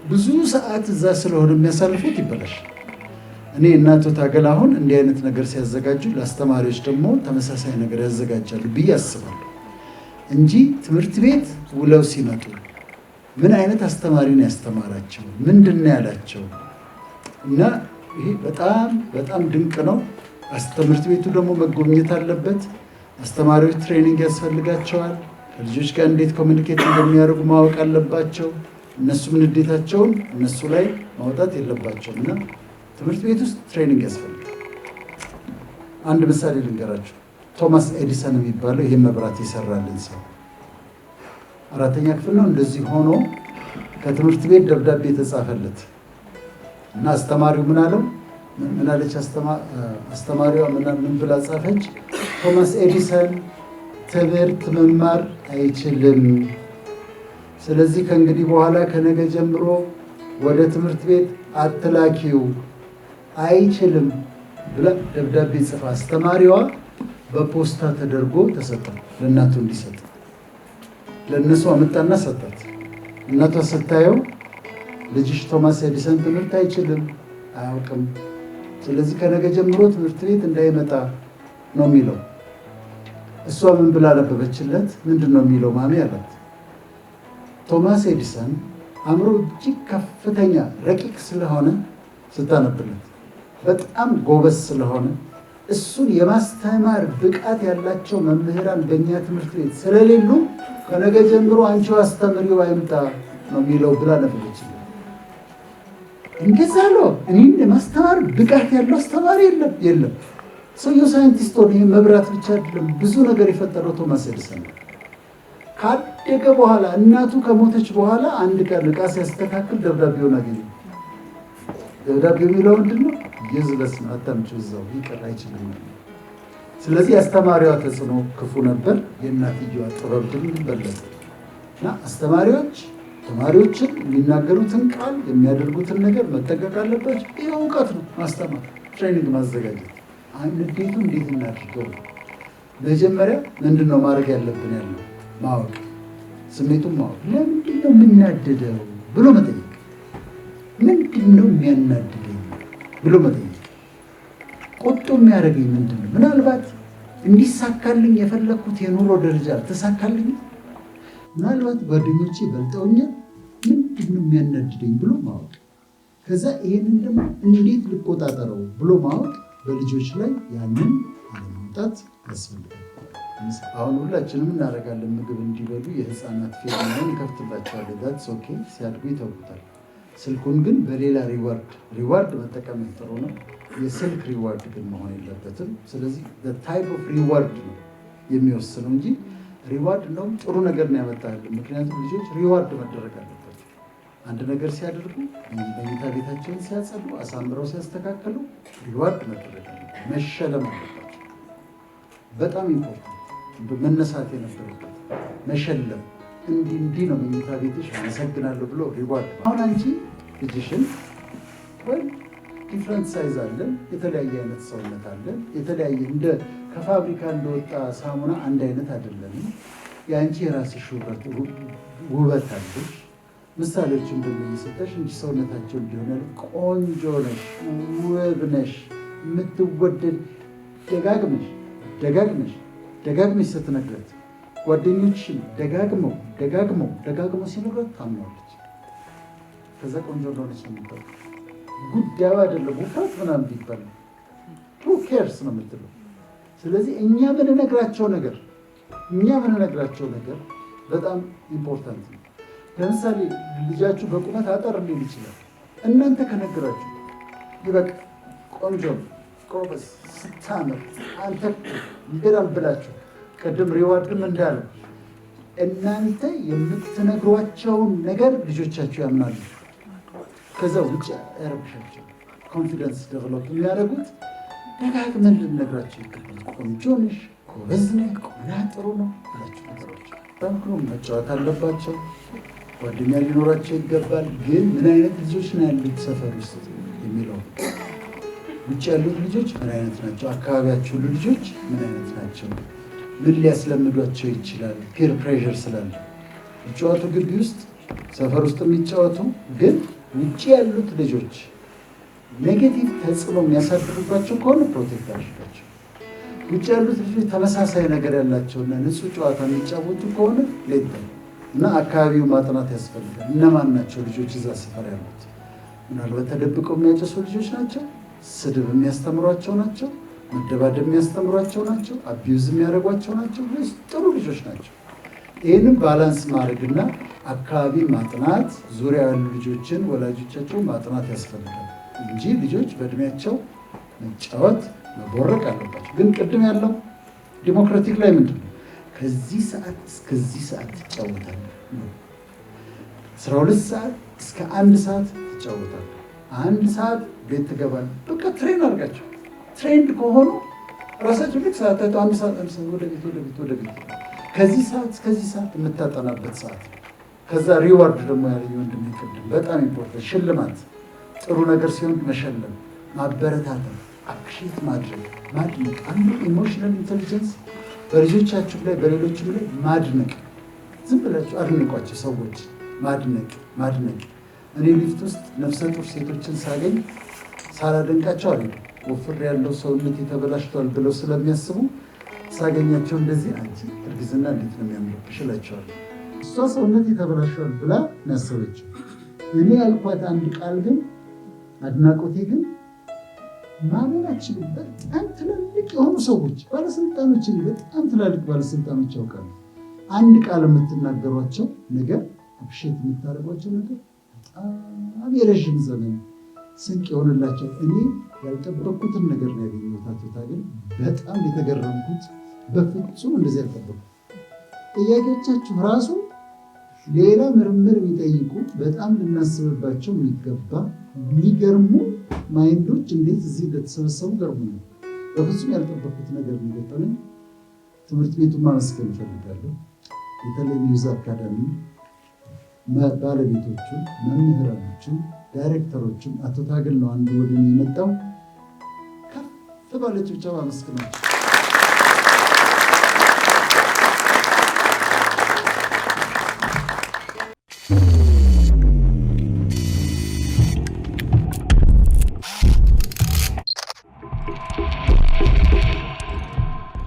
ብዙ ሰዓት እዛ ስለሆነ የሚያሳልፉት ይበላሻል። እኔ እናቶ ታገል አሁን እንዲህ አይነት ነገር ሲያዘጋጁ ለአስተማሪዎች ደግሞ ተመሳሳይ ነገር ያዘጋጃሉ ብዬ አስባለሁ እንጂ ትምህርት ቤት ውለው ሲመጡ ምን አይነት አስተማሪን ያስተማራቸው ምንድን ነው ያላቸው እና ይሄ በጣም በጣም ድንቅ ነው። ትምህርት ቤቱ ደግሞ መጎብኘት አለበት። አስተማሪዎች ትሬኒንግ ያስፈልጋቸዋል። ከልጆች ጋር እንዴት ኮሚኒኬት እንደሚያደርጉ ማወቅ አለባቸው። እነሱም ንዴታቸውን እነሱ ላይ ማውጣት የለባቸውም እና ትምህርት ቤት ውስጥ ትሬኒንግ ያስፈልጋል። አንድ ምሳሌ ልንገራችሁ። ቶማስ ኤዲሰን የሚባለው ይሄን መብራት የሰራልን ሰው 4ኛ ክፍል ነው እንደዚህ ሆኖ ከትምህርት ቤት ደብዳቤ የተጻፈለት እና አስተማሪው ምን አለው? ምን አለች አስተማሪዋ? ምን ብላ ጻፈች? ቶማስ ኤዲሰን ትምህርት መማር አይችልም፣ ስለዚህ ከእንግዲህ በኋላ ከነገ ጀምሮ ወደ ትምህርት ቤት አትላኪው፣ አይችልም ብላ ደብዳቤ ጽፋ አስተማሪዋ በፖስታ ተደርጎ ተሰጠ። ለእናቱ እንዲሰጥ ለእነሱ አመጣና ሰጣት። እናቷ ስታየው ልጅሽ ቶማስ ኤዲሰን ትምህርት አይችልም፣ አያውቅም፣ ስለዚህ ከነገ ጀምሮ ትምህርት ቤት እንዳይመጣ ነው የሚለው። እሷ ምን ብላ ነበበችለት? ምንድን ነው የሚለው ማሚ አላት። ቶማስ ኤዲሰን አእምሮ እጅግ ከፍተኛ ረቂቅ ስለሆነ ስታነብለት በጣም ጎበዝ ስለሆነ እሱን የማስተማር ብቃት ያላቸው መምህራን በእኛ ትምህርት ቤት ስለሌሉ ከነገ ጀምሮ አንቺው አስተምሪው አይምጣ ነው የሚለው ብላ ነበበችለት። እንደዛ ነው። እኔን የማስተማር ብቃት ያለው አስተማሪ የለም። ሰውየው ሳይንቲስት ሆነ። ይህ መብራት ብቻ አይደለም ብዙ ነገር የፈጠረው ቶማስ ኤዲሰን ነው። ካደገ በኋላ እናቱ ከሞተች በኋላ አንድ ቀን ዕቃ ሲያስተካክል ደብዳቤውን አገኘ። ደብዳቤው የሚለው ምንድን ነው? የዝለስ አታምጪው እዛው ይቅር አይችልም። ስለዚህ አስተማሪዋ ተጽዕኖ ክፉ ነበር፣ የእናትየዋ ጥበብ ግን በለጠ እና አስተማሪዎች ተማሪዎችን የሚናገሩትን ቃል የሚያደርጉትን ነገር መጠንቀቅ አለባቸው። ይህ እውቀት ነው። ማስተማር ትሬኒንግ ማዘጋጀት ንዴቱ እንዴት እናድርገው? መጀመሪያ ምንድን ነው ማድረግ ያለብን ያለው ማወቅ፣ ስሜቱን ማወቅ። ለምንድን ነው የምናደደው ብሎ መጠየቅ። ምንድን ነው የሚያናድደኝ ብሎ መጠየቅ። ቁጡ የሚያደርገኝ ምንድን ነው? ምናልባት እንዲሳካልኝ የፈለግኩት የኑሮ ደረጃ ተሳካልኝ፣ ምናልባት ጓደኞቼ በልጠውኛል፣ ምንድን ነው የሚያናድደኝ ብሎ ማወቅ። ከዛ ይሄንን ደግሞ እንዴት ልቆጣጠረው ብሎ ማወቅ። በልጆች ላይ ያንን አለማውጣት ያስፈልጋል። አሁን ሁላችንም እናደርጋለን። ምግብ እንዲበሉ የህፃናት ፊልም እንከፍትላቸዋለን። ዳትስ ኦኬ። ሲያድጉ ይተውታል። ስልኩን ግን በሌላ ሪዋርድ መጠቀም ጥሩ ነው። የስልክ ሪዋርድ ግን መሆን የለበትም። ስለዚህ ታይፕ ኦፍ ሪዋርድ ነው የሚወስነው እንጂ ሪዋርድ እንደውም ጥሩ ነገር ነው ያመጣልን። ምክንያቱም ልጆች ሪዋርድ መደረግ አለበት። አንድ ነገር ሲያደርጉ መኝታ ቤታቸውን ሲያጸዱ፣ አሳምረው ሲያስተካከሉ ሪዋርድ መደረግ አለበት፣ መሸለም አለባቸው። በጣም ኢምፖርታንት መነሳት የነበረበት መሸለም። እንዲህ ነው መኝታ ቤትሽ አመሰግናለሁ ብሎ ሪዋርድ። አሁን አንቺ ልጅሽን ወይም ዲፍረንት ሳይዝ አለን፣ የተለያየ አይነት ሰውነት አለን፣ የተለያየ እንደ ከፋብሪካ እንደወጣ ሳሙና አንድ አይነት አይደለንም። የአንቺ የራስሽ ውበት አለሽ። ምሳሌዎችን በሚሰጠሽ እንጂ ሰውነታቸው እንዲሆነ ቆንጆ ነሽ፣ ውብ ነሽ፣ የምትወደድ ደጋግመሽ ስትነግረት ጓደኞችሽን ደጋግመው ሲነግረት ታምናለች። ከዛ ቆንጆ እንደሆነች ነው የምታውቀው። ጉዳዩ አይደለም ውፍረት ምናምን ቢባል ሁ ኬርስ ነው የምትለው። ስለዚህ እኛ ምንነግራቸው ነገር በጣም ኢምፖርታንት ነው። ለምሳሌ ልጃችሁ በቁመት አጠር ሊል ይችላል። እናንተ ከነገራችሁ ይበቃ ቆንጆ ጎበዝ ስታምር አንተ ይገዳል ብላችሁ ቅድም ሪዋርድም እንዳለው እናንተ የምትነግሯቸውን ነገር ልጆቻችሁ ያምናሉ። ከዛ ውጭ ያረብሻቸው ኮንፊደንስ ዴቨሎፕ የሚያደርጉት ደጋግመን ልንነግራቸው ይገባል። ቆንጆ ነሽ፣ ጎበዝ ነህ፣ ቁመና ጥሩ ነው ብላችሁ ነገሯቸው። ጠንክሮ መጫወት አለባቸው። ጓደኛ ሊኖራቸው ይገባል። ግን ምን አይነት ልጆች ነው ያሉት ሰፈር ውስጥ የሚለው ውጭ ያሉት ልጆች ምን አይነት ናቸው? አካባቢያቸው ያሉ ልጆች ምን አይነት ናቸው? ምን ሊያስለምዷቸው ይችላል? ፒር ፕሬሸር ስላለ የሚጫወቱ ግቢ ውስጥ ሰፈር ውስጥ የሚጫወቱ ግን ውጭ ያሉት ልጆች ኔጌቲቭ ተጽዕኖ የሚያሳድሩባቸው ከሆነ ፕሮቴክት አድርጋቸው። ውጭ ያሉት ልጆች ተመሳሳይ ነገር ያላቸውና ንጹህ ጨዋታ የሚጫወቱ ከሆነ ሌት እና አካባቢው ማጥናት ያስፈልጋል። እነማን ናቸው ልጆች እዛ ሰፈር ያሉት? ምናልባት ተደብቀው የሚያጨሱ ልጆች ናቸው? ስድብ የሚያስተምሯቸው ናቸው? መደባደብ የሚያስተምሯቸው ናቸው? አቢዩዝ የሚያደርጓቸው ናቸው? ወይስ ጥሩ ልጆች ናቸው? ይህንም ባላንስ ማድረግና አካባቢ ማጥናት፣ ዙሪያ ያሉ ልጆችን ወላጆቻቸው ማጥናት ያስፈልጋል እንጂ ልጆች በእድሜያቸው መጫወት መቦረቅ አለባቸው። ግን ቅድም ያለው ዲሞክራቲክ ላይ ምንድን ነው? ከዚህ ሰዓት እስከዚህ ሰዓት ትጫወታለህ፣ 12 ሰዓት እስከ 1 ሰዓት ትጫወታለህ፣ 1 ሰዓት ቤት ትገባለህ። በቃ ትሬን አድርጋቸው። ትሬንድ ከሆኑ ራሳቸው ልክ ሰዓታቸው 1 ሰዓት ወደ ቤት ከዚህ ሰዓት እስከዚህ ሰዓት የምታጠናበት ሰዓት። ከዛ ሪዋርድ ደግሞ ያለኝ ወንድም ቅድም በጣም ኢምፖርታንት ሽልማት፣ ጥሩ ነገር ሲሆን መሸለም፣ ማበረታታት፣ አፕሪሼት ማድረግ፣ ማድነቅ። አንዱ ኢሞሽናል ኢንቴሊጀንስ በልጆቻችሁ ላይ በሌሎችም ላይ ማድነቅ። ዝም ብላችሁ አድንቋቸው ሰዎች። ማድነቅ። እኔ ሊፍት ውስጥ ነፍሰ ጡር ሴቶችን ሳገኝ ሳላደንቃቸው አለ ወፍር ያለው ሰውነት የተበላሽቷል ብለው ስለሚያስቡ ሳገኛቸው እንደዚህ አንቺ እርግዝና እንዴት ነው የሚያምርብሽ እላቸዋለሁ። እሷ ሰውነት የተበላሽቷል ብላ ያሰበችው እኔ ያልኳት አንድ ቃል ግን አድናቆቴ ግን ማመናችን በጣም ትላልቅ የሆኑ ሰዎች ባለስልጣኖችን በጣም ትላልቅ ባለስልጣኖች ያውቃሉ። አንድ ቃል የምትናገሯቸው ነገር አፕሪሼት የምታደርጓቸው ነገር በጣም የረዥም ዘመን ስንቅ የሆነላቸው። እኔ ያልጠበቅኩትን ነገር ነው ያገኘሁት። አቶ ታገል በጣም የተገረምኩት። በፍጹም እንደዚህ ያልጠበቅኩት። ጥያቄዎቻችሁ ራሱ ሌላ ምርምር የሚጠይቁ በጣም ልናስብባቸው የሚገባ የሚገርሙ ማይንዶች እንዴት እዚህ እንደተሰበሰቡ ገርሞኛል። በፍጹም ያልጠበቅኩት ነገር ነው የገጠመኝ። ትምህርት ቤቱን ማመስገን እፈልጋለሁ። በተለይ ኒውዝ አካዳሚ ባለቤቶቹን፣ መምህራኖቹን፣ ዳይሬክተሮቹን አቶ ታገል ነው አንዱ ወደ እኔ የመጣው ከፍ ባለ ጭብጨባ አመስግናቸው።